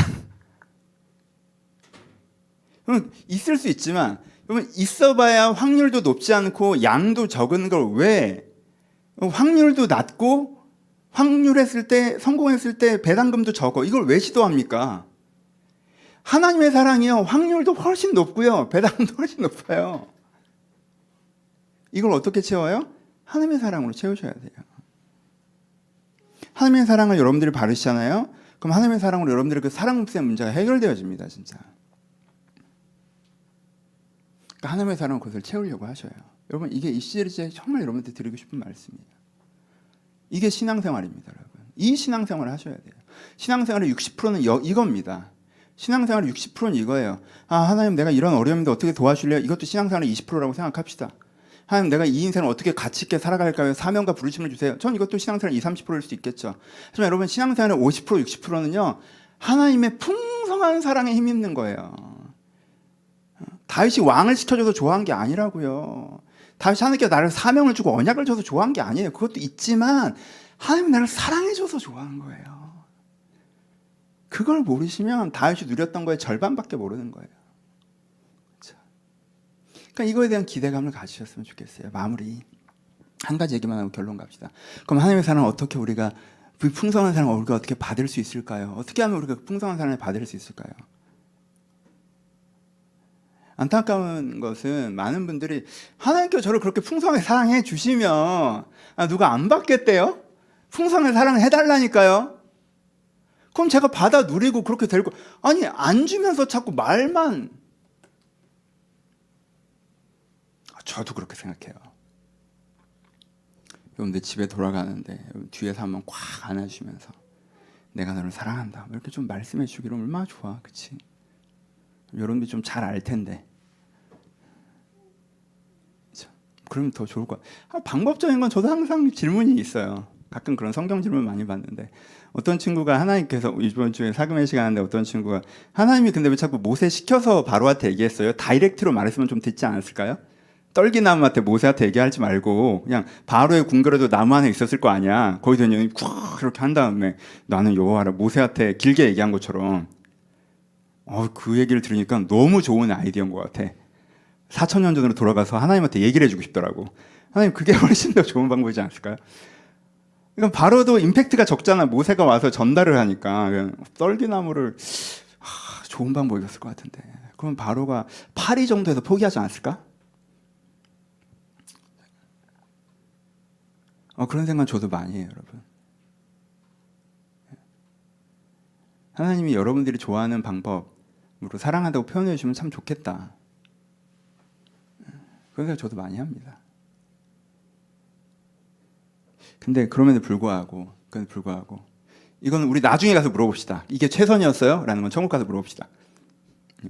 있을 수 있지만 그러면 있어봐야 확률도 높지 않고 양도 적은 걸 왜 확률도 낮고 확률했을 때, 성공했을 때 배당금도 적어. 이걸 왜 시도합니까? 하나님의 사랑이요, 확률도 훨씬 높고요, 배당금도 훨씬 높아요. 이걸 어떻게 채워요? 하나님의 사랑으로 채우셔야 돼요. 하나님의 사랑을 여러분들이 바르시잖아요. 그럼 하나님의 사랑으로 여러분들의 그 사랑 없음의 문제가 해결되어집니다, 진짜. 그러니까 하나님의 사랑은 그것을 채우려고 하셔요. 여러분, 이게 이 시리즈에 정말 여러분한테 드리고 싶은 말씀이에요. 이게 신앙생활입니다, 여러분. 이 신앙생활을 하셔야 돼요. 신앙생활의 60%는 이겁니다. 신앙생활의 60%는 이거예요. 아, 하나님, 내가 이런 어려움인데 어떻게 도와주실래요? 이것도 신앙생활의 20%라고 생각합시다. 하나님, 내가 이 인생을 어떻게 가치 있게 살아갈까요? 사명과 부르심을 주세요. 전 이것도 신앙생활 20, 30%일 수도 있겠죠. 하지만 여러분, 신앙생활의 50%, 60%는요, 하나님의 풍성한 사랑에 힘입는 거예요. 다윗이 왕을 시켜줘서 좋아한 게 아니라고요. 다윗이 하나님께 나를 사명을 주고 언약을 줘서 좋아한 게 아니에요. 그것도 있지만 하나님이 나를 사랑해줘서 좋아한 거예요. 그걸 모르시면 다윗이 누렸던 거의 절반밖에 모르는 거예요. 그렇죠? 그러니까 이거에 대한 기대감을 가지셨으면 좋겠어요. 마무리 한 가지 얘기만 하고 결론 갑시다. 그럼 하나님의 사랑을 어떻게 우리가, 그 풍성한 사랑을 우리가 어떻게 받을 수 있을까요? 어떻게 하면 우리가 그 풍성한 사랑을 받을 수 있을까요? 안타까운 것은 많은 분들이 하나님께서 저를 그렇게 풍성하게 사랑해 주시면 누가 안 받겠대요? 풍성하게 사랑해 달라니까요. 그럼 제가 받아 누리고 그렇게 될 거, 아니 안 주면서 자꾸 말만. 저도 그렇게 생각해요. 여러분들 집에 돌아가는데 뒤에서 한번 꽉 안아주시면서 내가 너를 사랑한다 이렇게 좀 말씀해 주기로 얼마나 좋아, 그치? 여러분들이 좀 잘 알 텐데. 그러면 더 좋을 것 같아요. 방법적인 건 저도 항상 질문이 있어요. 가끔 그런 성경 질문 많이 받는데, 어떤 친구가 하나님께서, 이번 주에 사금의 시간인데 어떤 친구가 하나님이 근데 왜 자꾸 모세 시켜서 바로한테 얘기했어요? 다이렉트로 말했으면 좀 듣지 않았을까요? 떨기나무한테 모세한테 얘기하지 말고 그냥 바로의 궁궐에도 나무 안에 있었을 거 아니야. 거기서 그냥 콱 이렇게 한 다음에 나는 여호와라 모세한테 길게 얘기한 것처럼. 그 얘기를 들으니까 너무 좋은 아이디어인 것 같아. 4,000년 전으로 돌아가서 하나님한테 얘기를 해주고 싶더라고. 하나님, 그게 훨씬 더 좋은 방법이지 않을까요? 이건 바로도 임팩트가 적잖아. 모세가 와서 전달을 하니까. 그냥 떨기나무를 좋은 방법이었을 것 같은데. 그럼 바로가 8위 정도에서 포기하지 않았을까? 그런 생각 저도 많이 해요, 여러분. 하나님이 여러분들이 좋아하는 방법으로 사랑한다고 표현해 주시면 참 좋겠다. 그런 생각 저도 많이 합니다. 근데 그럼에도 불구하고 이건 우리 나중에 가서 물어봅시다. 이게 최선이었어요? 라는 건 천국 가서 물어봅시다.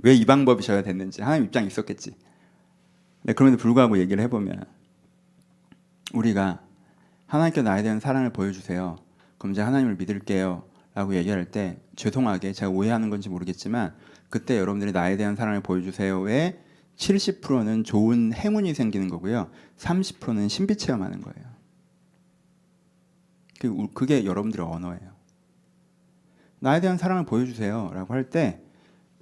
왜 이 방법이셔야 됐는지. 하나님 입장이 있었겠지. 근데 그럼에도 불구하고 얘기를 해보면, 우리가 하나님께 나에 대한 사랑을 보여주세요, 그럼 이제 하나님을 믿을게요 라고 얘기할 때, 죄송하게 제가 오해하는 건지 모르겠지만 그때 여러분들이 나에 대한 사랑을 보여주세요에 70%는 좋은 행운이 생기는 거고요, 30%는 신비 체험하는 거예요. 그게 여러분들의 언어예요. 나에 대한 사랑을 보여주세요 라고 할 때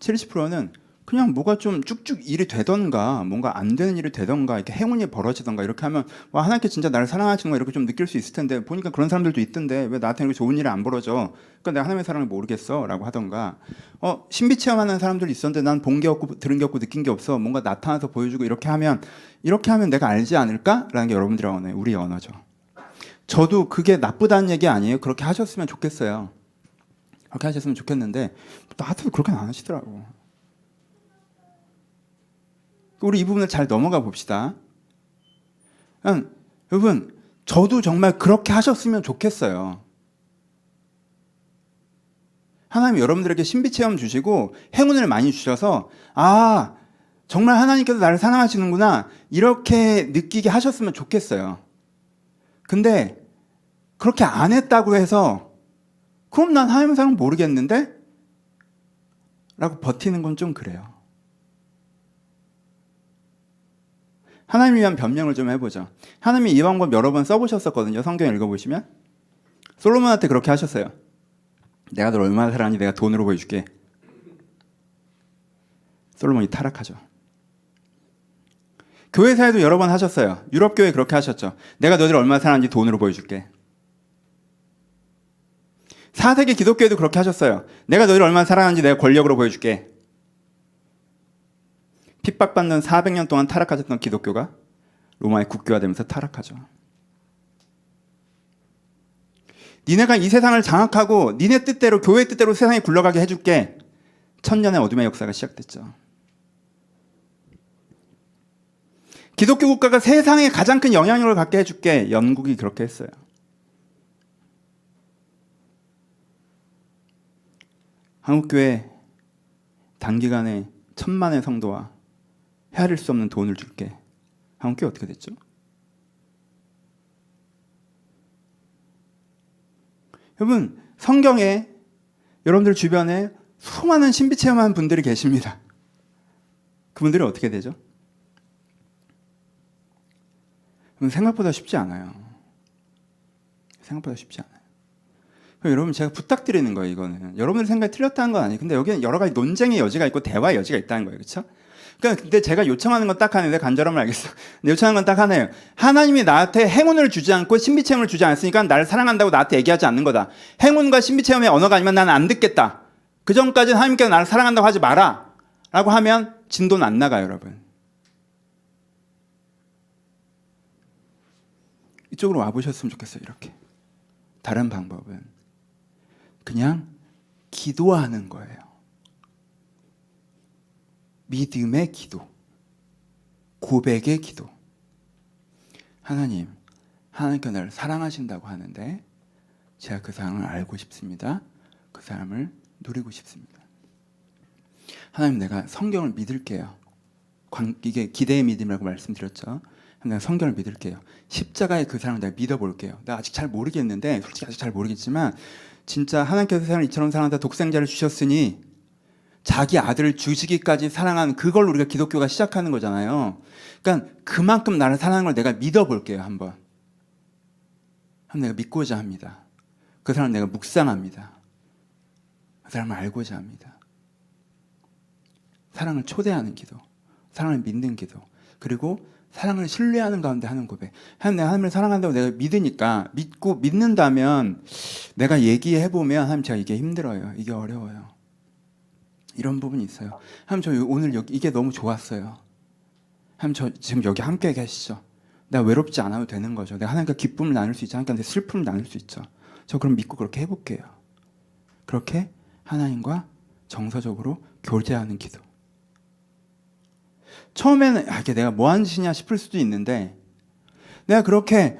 70%는 그냥 뭐가 좀 쭉쭉 일이 되던가 뭔가 안 되는 일이 되던가 이렇게 행운이 벌어지던가 이렇게 하면, 와, 하나님께 진짜 나를 사랑하시는 거 이렇게 좀 느낄 수 있을 텐데, 보니까 그런 사람들도 있던데 왜 나한테 이렇게 좋은 일이 안 벌어져? 그러니까 내가 하나님의 사랑을 모르겠어 라고 하던가, 신비 체험하는 사람들이 있었는데 난 본 게 없고 들은 게 없고 느낀 게 없어, 뭔가 나타나서 보여주고 이렇게 하면 내가 알지 않을까? 라는 게 여러분들의 언어예요. 우리의 언어죠. 저도 그게 나쁘다는 얘기 아니에요. 그렇게 하셨으면 좋겠어요. 그렇게 하셨으면 좋겠는데 나한테도 그렇게는 안 하시더라고. 우리 이 부분을 잘 넘어가 봅시다. 여러분, 저도 정말 그렇게 하셨으면 좋겠어요. 하나님 여러분들에게 신비체험 주시고 행운을 많이 주셔서, 정말 하나님께서 나를 사랑하시는구나 이렇게 느끼게 하셨으면 좋겠어요. 근데 그렇게 안 했다고 해서 그럼 난 하나님 사랑 모르겠는데? 라고 버티는 건 좀 그래요. 하나님을 위한 변명을 좀 해보죠. 하나님이 이 방법 여러 번 써보셨었거든요. 성경 읽어보시면 솔로몬한테 그렇게 하셨어요. 내가 널 얼마나 사랑하니 내가 돈으로 보여줄게. 솔로몬이 타락하죠. 교회사에도 여러 번 하셨어요. 유럽교회 그렇게 하셨죠. 내가 너희를 얼마나 사랑하는지 돈으로 보여줄게. 4세기 기독교에도 그렇게 하셨어요. 내가 너희를 얼마나 사랑하는지 내가 권력으로 보여줄게. 핍박받는 400년 동안 타락하셨던 기독교가 로마의 국교화되면서 타락하죠. 니네가 이 세상을 장악하고 니네 뜻대로, 교회 뜻대로 세상이 굴러가게 해줄게. 1000년의 어둠의 역사가 시작됐죠. 기독교 국가가 세상에 가장 큰 영향력을 갖게 해줄게. 영국이 그렇게 했어요. 한국교회 단기간에 1000만의 성도와 헤아릴 수 없는 돈을 줄게. 한국교회 어떻게 됐죠? 여러분, 성경에 여러분들 주변에 수많은 신비 체험한 분들이 계십니다. 그분들이 어떻게 되죠? 생각보다 쉽지 않아요. 생각보다 쉽지 않아요. 여러분, 제가 부탁드리는 거예요. 이거는 여러분들 생각이 틀렸다는 건 아니에요. 근데 여기는 여러 가지 논쟁의 여지가 있고 대화의 여지가 있다는 거예요. 그렇죠? 그러니까 근데 제가 요청하는 건 딱 하나인데, 간절함을 알겠어. 근데 요청하는 건 딱 하나예요. 하나님이 나한테 행운을 주지 않고 신비체험을 주지 않았으니까 나를 사랑한다고 나한테 얘기하지 않는 거다. 행운과 신비체험의 언어가 아니면 나는 안 듣겠다. 그 전까지는 하나님께서 나를 사랑한다고 하지 마라 라고 하면 진도는 안 나가요. 여러분, 이쪽으로 와보셨으면 좋겠어요. 이렇게. 다른 방법은 그냥 기도하는 거예요. 믿음의 기도, 고백의 기도. 하나님, 하나님께서 나를 사랑하신다고 하는데 제가 그 사랑을 알고 싶습니다. 그 사람을 누리고 싶습니다. 하나님, 내가 성경을 믿을게요. 이게 기대의 믿음이라고 말씀드렸죠. 내가 성경을 믿을게요. 십자가의 그 사랑을 내가 믿어볼게요. 나 아직 잘 모르겠는데, 솔직히 아직 잘 모르겠지만 진짜 하나님께서 세상을 이처럼 사랑하다 독생자를 주셨으니 자기 아들을 주시기까지 사랑하는, 그걸 우리가 기독교가 시작하는 거잖아요. 그러니까 그만큼 나를 사랑하는 걸 내가 믿어볼게요. 한번 내가 믿고자 합니다. 그 사람을 내가 묵상합니다. 그 사람을 알고자 합니다. 사랑을 초대하는 기도, 사랑을 믿는 기도, 그리고 사랑을 신뢰하는 가운데 하는 고백. 하나님, 내가 하나님을 사랑한다고 내가 믿으니까, 믿고 믿는다면 내가 얘기해보면 하나님, 제가 이게 힘들어요. 이게 어려워요. 이런 부분이 있어요. 하나님, 저 오늘 여기 이게 너무 좋았어요. 하나님, 저 지금 여기 함께 계시죠. 내가 외롭지 않아도 되는 거죠. 내가 하나님과 기쁨을 나눌 수 있죠. 하나님과 내 슬픔을 나눌 수 있죠. 저 그럼 믿고 그렇게 해볼게요. 그렇게 하나님과 정서적으로 교제하는 기도. 처음에는 이게 내가 뭐 하는 짓이냐 싶을 수도 있는데, 내가 그렇게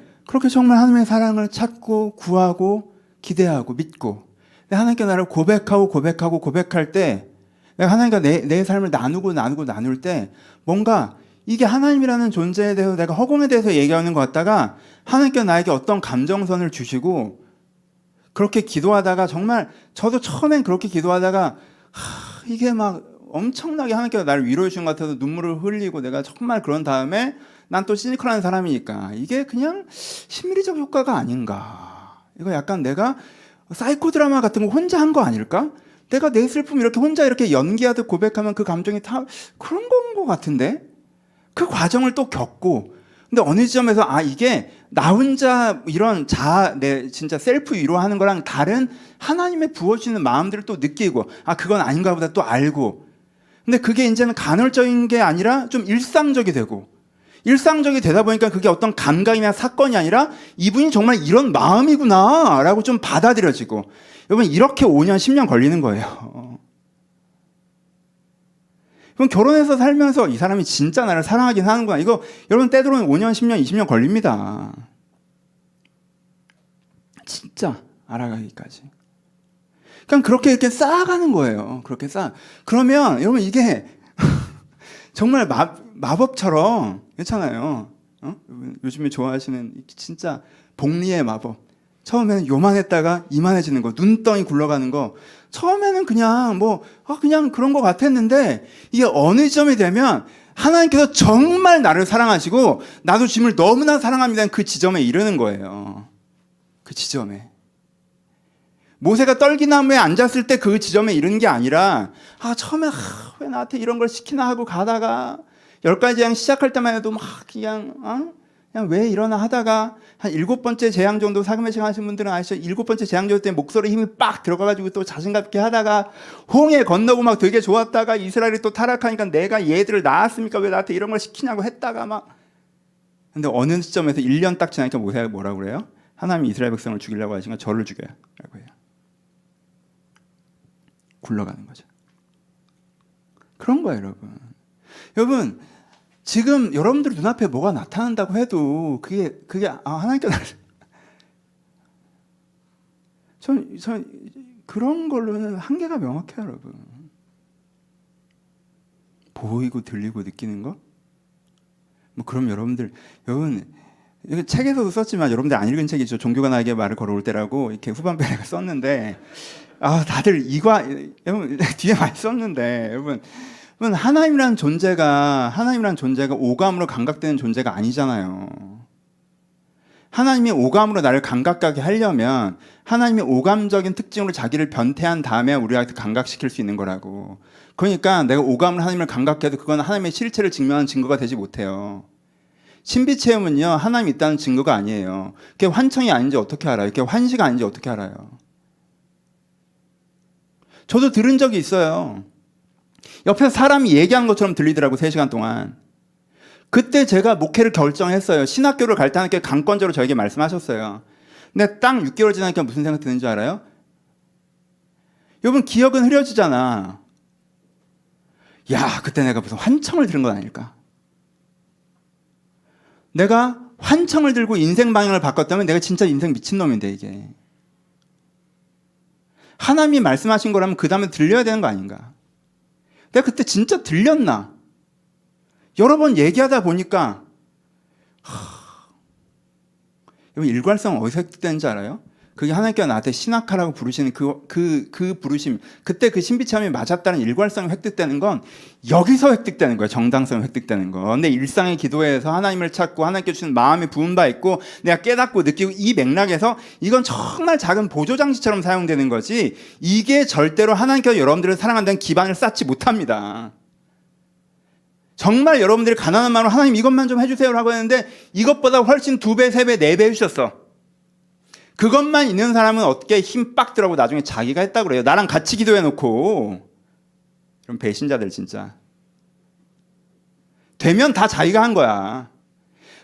정말 하나님의 사랑을 찾고 구하고 기대하고 믿고, 내가 하나님께 나를 고백할 때, 내가 하나님과 내 삶을 나눌 때, 뭔가 이게 하나님이라는 존재에 대해서, 내가 허공에 대해서 얘기하는 것 같다가 하나님께 나에게 어떤 감정선을 주시고, 그렇게 기도하다가, 정말 저도 처음엔 그렇게 기도하다가 이게 막 엄청나게 하나님께서 나를 위로해 주신 것 같아서 눈물을 흘리고, 내가 정말 그런 다음에 난 또 시니컬한 사람이니까 이게 그냥 심리적 효과가 아닌가, 이거 약간 내가 사이코 드라마 같은 거 혼자 한 거 아닐까? 내가 내 슬픔 이렇게 혼자 이렇게 연기하듯 고백하면 그 감정이 다 그런 건 것 같은데, 그 과정을 또 겪고, 근데 어느 지점에서 이게 나 혼자 이런 내 진짜 셀프 위로하는 거랑 다른 하나님의 부어주시는 마음들을 또 느끼고, 그건 아닌가 보다 또 알고, 근데 그게 이제는 간헐적인 게 아니라 좀 일상적이 되고, 일상적이 되다 보니까 그게 어떤 감각이나 사건이 아니라 이분이 정말 이런 마음이구나 라고 좀 받아들여지고, 여러분, 이렇게 5년 10년 걸리는 거예요. 그럼 결혼해서 살면서 이 사람이 진짜 나를 사랑하긴 하는구나, 이거 여러분 때로는 5년 10년 20년 걸립니다. 진짜 알아가기까지. 그냥 그렇게 이렇게 쌓아가는 거예요. 그렇게 그러면 여러분, 이게 정말 마법처럼, 그렇잖아요. 요즘에 좋아하시는 진짜 복리의 마법. 처음에는 요만했다가 이만해지는 거, 눈덩이 굴러가는 거. 처음에는 그냥 그냥 그런 거 같았는데, 이게 어느 지점이 되면 하나님께서 정말 나를 사랑하시고 나도 주님을 너무나 사랑합니다, 그 지점에 이르는 거예요. 그 지점에. 모세가 떨기나무에 앉았을 때 그 지점에 이르는 게 아니라, 처음에 왜 나한테 이런 걸 시키나 하고 가다가 10가지 재앙 시작할 때만 해도 막 그냥 그냥 왜 이러나 하다가 한 7번째 재앙 정도 사금매칭 하신 분들은 아시죠? 7번째 재앙 정도 때 목소리 힘이 빡 들어가가지고 또 자신감 있게 하다가 홍해 건너고 막 되게 좋았다가 이스라엘이 또 타락하니까 내가 얘들을 낳았습니까? 왜 나한테 이런 걸 시키냐고 했다가 막. 근데 어느 시점에서 1년 딱 지나니까 모세가 뭐라고 그래요? 하나님이 이스라엘 백성을 죽이려고 하시니까 저를 죽여요 라고 해요. 굴러가는 거죠. 그런 거예요, 여러분. 여러분, 지금 여러분들 눈앞에 뭐가 나타난다고 해도 그게 하나님께 전 그런 걸로는 한계가 명확해요, 여러분. 보이고 들리고 느끼는 거? 뭐 그럼 여러분 이거 책에서도 썼지만 여러분들 안 읽은 책이죠. 종교가 나에게 말을 걸어올 때라고 이렇게 후반부에 내가 썼는데 다들 여러분 뒤에 많이 썼는데 여러분 하나님이라는 존재가 오감으로 감각되는 존재가 아니잖아요. 하나님이 오감으로 나를 감각하게 하려면 하나님이 오감적인 특징으로 자기를 변태한 다음에 우리한테 감각시킬 수 있는 거라고. 그러니까 내가 오감으로 하나님을 감각해도 그건 하나님의 실체를 증명하는 증거가 되지 못해요. 신비체험은요, 하나님이 있다는 증거가 아니에요. 그게 환청이 아닌지 어떻게 알아요? 그게 환시가 아닌지 어떻게 알아요? 저도 들은 적이 있어요. 옆에서 사람이 얘기하는 것처럼 들리더라고, 3시간 동안. 그때 제가 목회를 결정했어요. 신학교를 갈 때 하나님께 강권적으로 저에게 말씀하셨어요. 근데 딱 6개월 지나니까 무슨 생각 드는 줄 알아요? 여러분, 기억은 흐려지잖아. 야, 그때 내가 무슨 환청을 들은 건 아닐까? 내가 환청을 들고 인생 방향을 바꿨다면 내가 진짜 인생 미친놈인데, 이게. 하나님이 말씀하신 거라면 그 다음에 들려야 되는 거 아닌가? 내가 그때 진짜 들렸나? 여러 번 얘기하다 보니까 여러분 일관성 어디서 획득되는지 알아요? 그게 하나님께서 나한테 신학하라고 부르시는 그 부르심, 그때 그 신비체험이 맞았다는 일관성이 획득되는 건 여기서 획득되는 거예요. 정당성이 획득되는 거. 내 일상의 기도에서 하나님을 찾고 하나님께 주신 마음이 부은 바 있고 내가 깨닫고 느끼고 이 맥락에서 이건 정말 작은 보조장치처럼 사용되는 거지 이게 절대로 하나님께서 여러분들을 사랑한다는 기반을 쌓지 못합니다. 정말 여러분들이 가난한 마음으로 하나님 이것만 좀 해주세요라고 했는데 이것보다 훨씬 2배, 3배, 4배 해주셨어. 그것만 있는 사람은 어떻게 힘 빡 들어가고 나중에 자기가 했다고 그래요. 나랑 같이 기도해놓고. 그럼 배신자들 진짜. 되면 다 자기가 한 거야.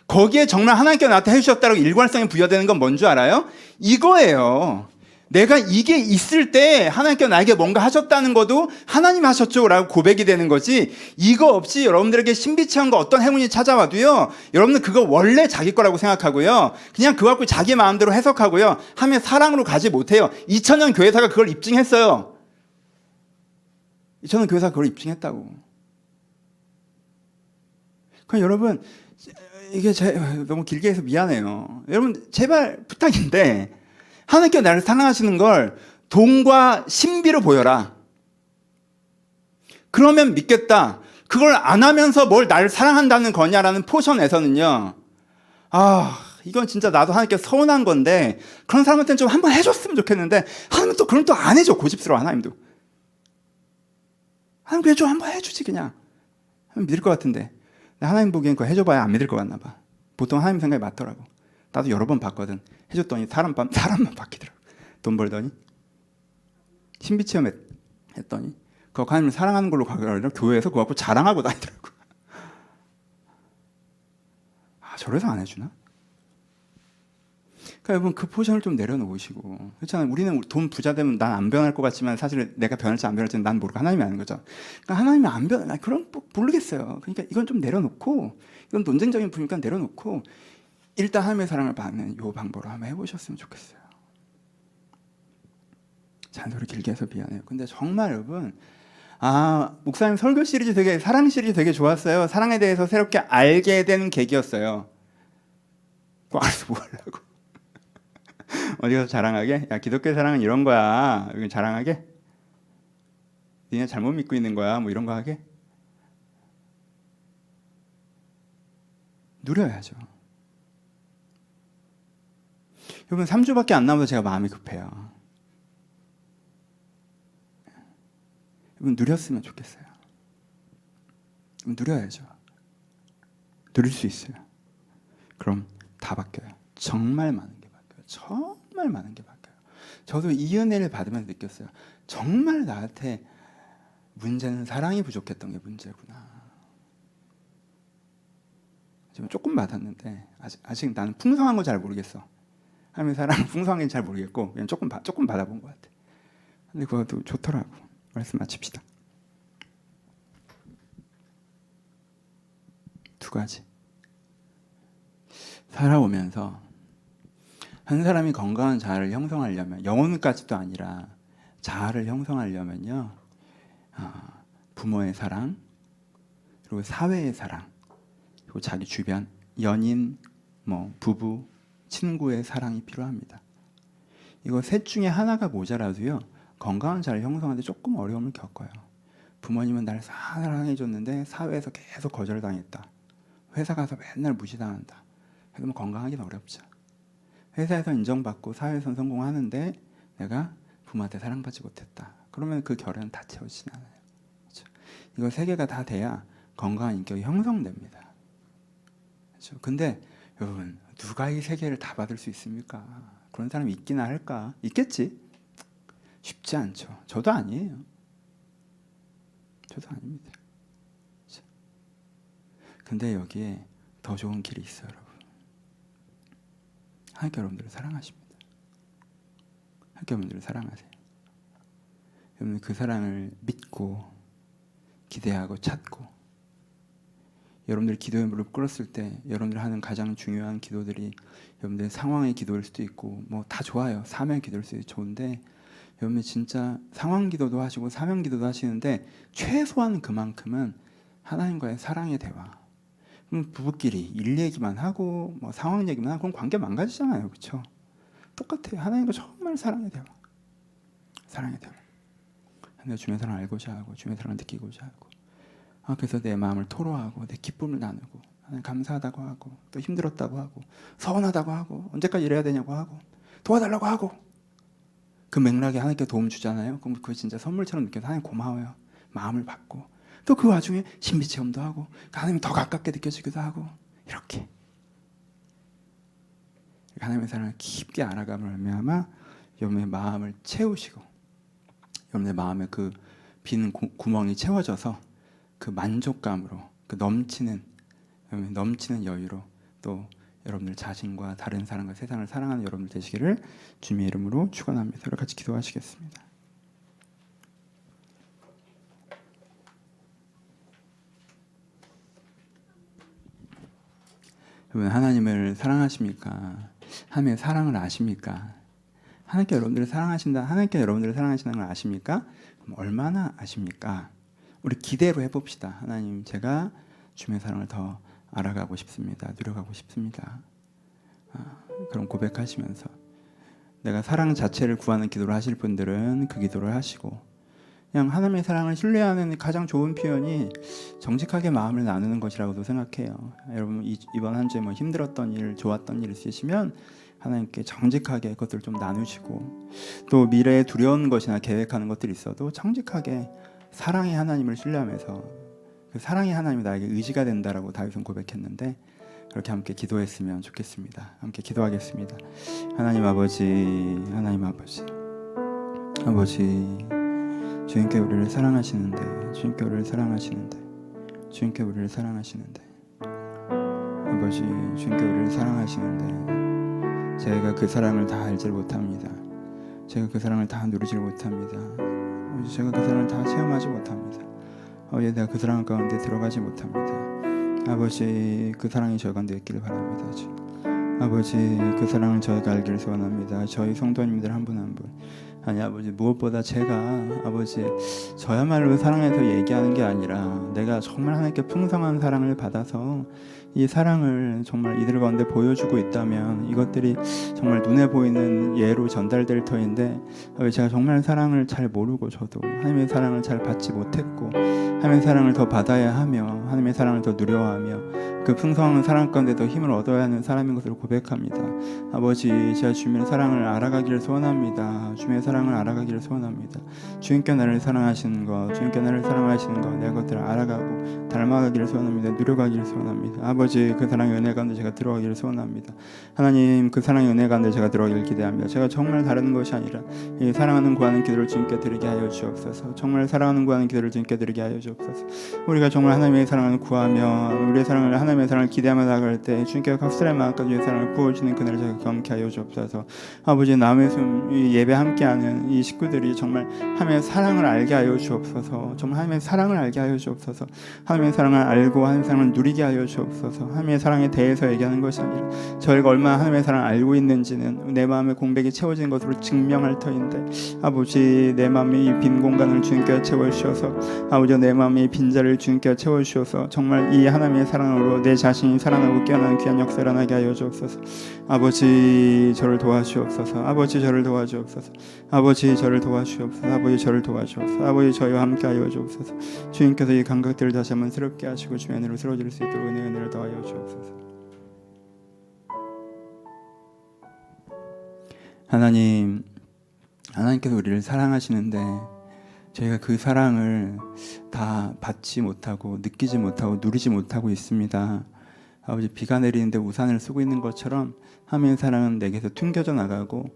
거기에 정말 하나님께서 나한테 해주셨다고 일관성이 부여되는 건 뭔 줄 알아요? 이거예요. 내가 이게 있을 때 하나님께서 나에게 뭔가 하셨다는 것도 하나님 하셨죠 라고 고백이 되는 거지 이거 없이 여러분들에게 신비체험과 어떤 행운이 찾아와도요 여러분들 그거 원래 자기 거라고 생각하고요 그냥 그거 갖고 자기 마음대로 해석하고요 하면 사랑으로 가지 못해요. 2000년 교회사가 그걸 입증했어요. 2000년 교회사가 그걸 입증했다고. 그럼 여러분 이게 너무 길게 해서 미안해요. 여러분 제발 부탁인데 하나님께서 나를 사랑하시는 걸 돈과 신비로 보여라. 그러면 믿겠다. 그걸 안 하면서 뭘 나를 사랑한다는 거냐라는 포션에서는요. 이건 진짜 나도 하나님께 서운한 건데 그런 사람한테는 좀 한번 해줬으면 좋겠는데 하나님은 또 그런 또 안 해줘. 고집스러워 하나님도. 하나님 그냥 좀 한번 해주지 그냥. 하나님 믿을 것 같은데 하나님 보기엔 그거 해줘봐야 안 믿을 것 같나 봐. 보통 하나님 생각이 맞더라고. 나도 여러 번 봤거든. 해줬더니 사람만 바뀌더라고. 돈 벌더니 신비체험 했더니 그거 하나님을 사랑하는 걸로 가기로 아니라 교회에서 그거 갖고 자랑하고 다니더라고. 저래서 안 해주나? 그러니까 여러분 그 포션을 좀 내려놓으시고 그렇잖아요. 우리는 돈 부자 되면 난 안 변할 것 같지만 사실 내가 변할지 안 변할지는 난 모르고 하나님이 아는 거죠. 그러니까 하나님이 안 변, 그럼 모르겠어요. 그러니까 이건 좀 내려놓고 이건 논쟁적인 분이니까 내려놓고 일단 하나님의 사랑을 받는 이 방법으로 한번 해보셨으면 좋겠어요. 잔소리 길게 해서 미안해요. 근데 정말 여러분 목사님 설교 시리즈 사랑 시리즈 되게 좋았어요. 사랑에 대해서 새롭게 알게 된 계기였어요. 알아서 뭐 하려고. 어디 가서 자랑하게? 야 기독교 사랑은 이런 거야. 여기 자랑하게? 니네 잘못 믿고 있는 거야. 뭐 이런 거 하게? 누려야죠. 여러분 3주밖에 안 남아서 제가 마음이 급해요. 여러분 누렸으면 좋겠어요. 여러분 누려야죠. 누릴 수 있어요. 그럼 다 바뀌어요. 정말 많은 게 바뀌어요. 정말 많은 게 바뀌어요. 저도 이 은혜를 받으면서 느꼈어요. 정말 나한테 문제는 사랑이 부족했던 게 문제구나. 지금 조금 받았는데 아직 나는 풍성한 거 잘 모르겠어. 하나님의 사랑은 풍성한 게 잘 모르겠고 그냥 조금 받아본 것 같아. 근데 그것도 좋더라고. 말씀 마칩시다. 두 가지. 살아오면서 한 사람이 건강한 자아를 형성하려면, 영혼까지도 아니라 자아를 형성하려면요, 부모의 사랑, 그리고 사회의 사랑, 그리고 자기 주변, 연인, 부부, 친구의 사랑이 필요합니다. 이거 셋 중에 하나가 모자라도요, 건강한 자아를 형성하는데 조금 어려움을 겪어요. 부모님은 날 사랑해줬는데 사회에서 계속 거절당했다. 회사 가서 맨날 무시당한다. 그러면 건강하기는 어렵죠. 회사에서 인정받고 사회에서 성공하는데 내가 부모한테 사랑받지 못했다. 그러면 그 결은 다 채워지진 않아요. 그렇죠? 이거 세 개가 다 돼야 건강한 인격이 형성됩니다. 그렇죠? 근데 여러분, 누가 이 세 개를 다 받을 수 있습니까? 그런 사람이 있기나 할까? 있겠지? 쉽지 않죠. 저도 아니에요. 저도 아닙니다. 그렇죠? 근데 여기에 더 좋은 길이 있어요, 여러분. 하나님께 여러분들을 사랑하십니다. 하나님께 여러분들을 사랑하세요. 여러분 그 사랑을 믿고 기대하고 찾고, 여러분들 기도에 무릎 꿇었을 때 여러분들 하는 가장 중요한 기도들이 여러분들 상황의 기도일 수도 있고 다 좋아요. 사명 기도일 수도 좋은데, 여러분들 진짜 상황 기도도 하시고 사명 기도도 하시는데 최소한 그만큼은 하나님과의 사랑의 대화. 부부끼리 일 얘기만 하고 상황 얘기만 하고 그럼 관계 망가지잖아요. 그렇죠? 똑같아요. 하나님과 정말 사랑의 대화. 사랑의 대화. 내 주님의 사랑을 알고자 하고 주님의 사랑을 느끼고자 하고, 그래서 내 마음을 토로하고 내 기쁨을 나누고, 하나님 감사하다고 하고 또 힘들었다고 하고 서운하다고 하고 언제까지 이래야 되냐고 하고 도와달라고 하고, 그 맥락에 하나님께 도움 주잖아요. 그럼 그거 진짜 선물처럼 느껴서 하나님 고마워요. 마음을 받고, 또 그 와중에 신비체험도 하고 하나님이 더 가깝게 느껴지기도 하고, 이렇게 하나님의 사랑을 깊게 알아감을 말미암아 여러분의 마음을 채우시고, 여러분의 마음에 그 빈 구멍이 채워져서 그 만족감으로, 그 넘치는 여유로 또 여러분들 자신과 다른 사람과 세상을 사랑하는 여러분들 되시기를 주님의 이름으로 축원합니다. 우리 같이 기도하시겠습니다. 여러분, 하나님을 사랑하십니까? 하나님의 사랑을 아십니까? 하나님께 여러분들을 사랑하신다, 하나님께 여러분들을 사랑하시는 걸 아십니까? 그럼 얼마나 아십니까? 우리 기대로 해봅시다. 하나님, 제가 주님의 사랑을 더 알아가고 싶습니다. 누려가고 싶습니다. 그럼 고백하시면서, 내가 사랑 자체를 구하는 기도를 하실 분들은 그 기도를 하시고, 그냥 하나님의 사랑을 신뢰하는 가장 좋은 표현이 정직하게 마음을 나누는 것이라고도 생각해요. 여러분 이번 한 주에 힘들었던 일, 좋았던 일 있으시면 하나님께 정직하게 그것들을 좀 나누시고, 또 미래에 두려운 것이나 계획하는 것들이 있어도 정직하게 사랑의 하나님을 신뢰하면서, 그 사랑의 하나님이 나에게 의지가 된다라고 다윗은 고백했는데, 그렇게 함께 기도했으면 좋겠습니다. 함께 기도하겠습니다. 하나님 아버지, 하나님 아버지, 주님께 우리를 사랑하시는데, 주님께 우리를 사랑하시는데, 주님께 우리를 사랑하시는데, 아버지, 주님께 우리를 사랑하시는데 제가 그 사랑을 다 알지 못합니다. 제가 그 사랑을 다 누리지 못합니다. 아버지, 제가 그 사랑을 다 체험하지 못합니다. 아버지, 내가 그 사랑 가운데 들어가지 못합니다. 아버지, 그 사랑이 저희 가운데 있기를 바랍니다. 아버지, 그 사랑을 저희가 알기를 소원합니다. 저희 성도님들 한 분 한 분, 아니 아버지, 무엇보다 제가 아버지 저야말로 사랑해서 얘기하는 게 아니라 내가 정말 하나님께 풍성한 사랑을 받아서 이 사랑을 정말 이들 가운데 보여주고 있다면 이것들이 정말 눈에 보이는 예로 전달될 터인데, 제가 정말 사랑을 잘 모르고, 저도 하나님의 사랑을 잘 받지 못했고 하나님의 사랑을 더 받아야 하며 하나님의 사랑을 더 누려하며 그 풍성한 사랑 가운데 더 힘을 얻어야 하는 사람인 것을 고백합니다. 아버지, 제가 주님의 사랑을 알아가기를 소원합니다. 주님의 사랑 사랑을 알아가기를 소원합니다. 주님께 나를 사랑하시는 것, 주님께 나를 사랑하시는 것, 내가 그것들을 알아가고 닮아가기를 소원합니다. 누려가기를 소원합니다. 아버지, 그 사랑의 은혜 가운데 제가 들어가기를 소원합니다. 하나님, 그 사랑의 은혜 가운데 제가 들어가기를 기대합니다. 제가 정말 다른 것이 아니라 이 사랑하는 구하는 기도를 주님께 드리게 하여 주옵소서. 정말 사랑하는 구하는 기도를 주님께 드리게 하여 주옵소서. 우리가 정말 하나님의 사랑을 구하며 우리의 사랑을, 하나님의 사랑을 기대하며 나아갈 때 주님께서 각 사람의 마음까지 주의 사랑을 부어주는 그날을 제가 경험케 하여 주옵소서. 아버지, 남의 숨 예배 함께하는 이 식구들이 정말 하나님의 사랑을 알게 하여 주옵소서. 정말 하나님의 사랑을 알게 하여 주옵소서. 하나님의 사랑을 알고 하나님의 사랑을 누리게 하여 주옵소서. 하나님의 사랑에 대해서 얘기하는 것이 아니라 저희가 얼마나 하나님의 사랑을 알고 있는지는 내 마음의 공백이 채워진 것으로 증명할 터인데, 아버지, 내 마음의 이 빈 공간을 주님께서 채워주셔서, 아버지, 내 마음의 이 빈자리를 주님께서 채워주셔서 정말 이 하나님의 사랑으로 내 자신이 살아나고 깨어나는 귀한 역사를 일어나게 하여 주옵소서. 아버지, 저를 도와주옵소서. 아버지, 저를 도와주옵소서. 아버지, 저를 도와주옵소서. 아버지, 저를 도와주옵소서. 아버지, 저희와 함께 하여 주옵소서. 주님께서 이 감각들을 다시 한번 새롭게 하시고 주의 은혜로 쓰러질 수 있도록 은혜를 더하여 주옵소서. 하나님, 하나님께서 우리를 사랑하시는데 저희가 그 사랑을 다 받지 못하고 느끼지 못하고 누리지 못하고 있습니다. 아버지, 비가 내리는데 우산을 쓰고 있는 것처럼 하나님의 사랑은 내게서 튕겨져 나가고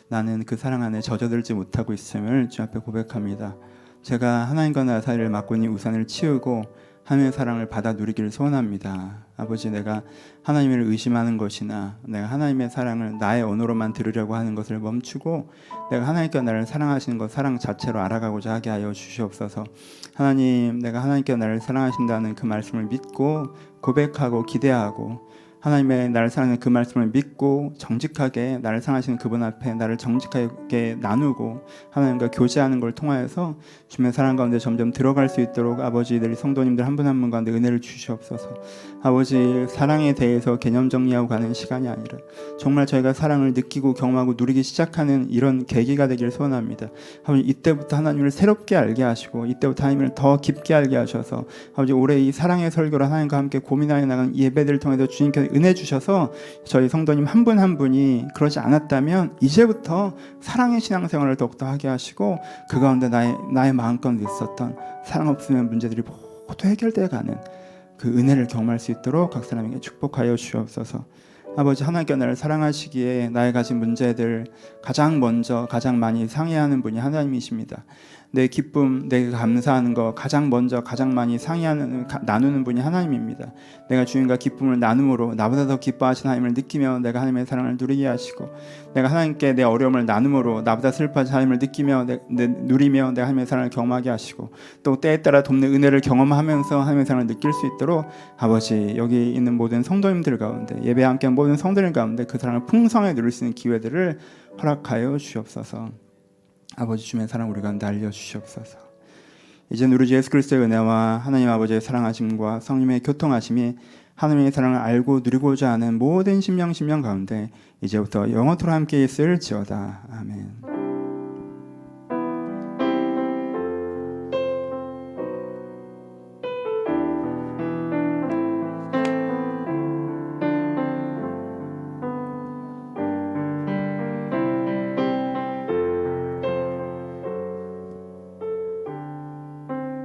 나는 그 사랑 안에 젖어들지 못하고 있음을 주 앞에 고백합니다. 제가 하나님과 나 사이를 막고 있는 우산을 치우고 하나님의 사랑을 받아 누리기를 소원합니다. 아버지, 내가 하나님을 의심하는 것이나 내가 하나님의 사랑을 나의 언어로만 들으려고 하는 것을 멈추고 내가 하나님께 나를 사랑하시는 것, 사랑 자체로 알아가고자 하게 하여 주시옵소서. 하나님, 내가 하나님께 나를 사랑하신다는 그 말씀을 믿고 고백하고 기대하고 하나님의 나를 사랑하는 그 말씀을 믿고 정직하게 나를 사랑하시는 그분 앞에 나를 정직하게 나누고 하나님과 교제하는 걸 통하여서 주님의 사랑 가운데 점점 들어갈 수 있도록 아버지들이 성도님들 한 분 한 분 가운데 은혜를 주시옵소서. 아버지, 사랑에 대해서 개념 정리하고 가는 시간이 아니라 정말 저희가 사랑을 느끼고 경험하고 누리기 시작하는 이런 계기가 되기를 소원합니다. 아버지, 이때부터 하나님을 새롭게 알게 하시고 이때부터 하나님을 더 깊게 알게 하셔서 아버지, 올해 이 사랑의 설교로 하나님과 함께 고민하여 나간 이 예배들을 통해서 주님께서 은혜 주셔서 저희 성도님 한 분 한 분이 그러지 않았다면 이제부터 사랑의 신앙생활을 더욱더 하게 하시고 그 가운데 나의 마음 가운데 있었던 사랑 없으면 문제들이 모두 해결되어 가는 그 은혜를 경험할 수 있도록 각 사람에게 축복하여 주옵소서. 아버지, 하나님께 나를 사랑하시기에 나의 가진 문제들 가장 먼저 가장 많이 상의하는 분이 하나님이십니다. 내 기쁨, 내가 감사하는 거 가장 먼저 가장 많이 나누는 분이 하나님입니다. 내가 주님과 기쁨을 나눔으로 나보다 더 기뻐하시는 하나님을 느끼며 내가 하나님의 사랑을 누리게 하시고, 내가 하나님께 내 어려움을 나눔으로 나보다 슬퍼하신 하나님을 느끼며 누리며 내가 하나님의 사랑을 경험하게 하시고, 또 때에 따라 돕는 은혜를 경험하면서 하나님의 사랑을 느낄 수 있도록 아버지, 여기 있는 모든 성도님들 가운데 예배에 함께한 모든 성도들 가운데 그 사랑을 풍성하게 누릴 수 있는 기회들을 허락하여 주옵소서. 아버지, 주님의 사랑 우리 가운데 알려주시옵소서. 이제 우리 주 예수 그리스도의 은혜와 하나님 아버지의 사랑하심과 성령의 교통하심이 하나님의 사랑을 알고 누리고자 하는 모든 심령 가운데 이제부터 영원토록 함께 있을지어다. 아멘.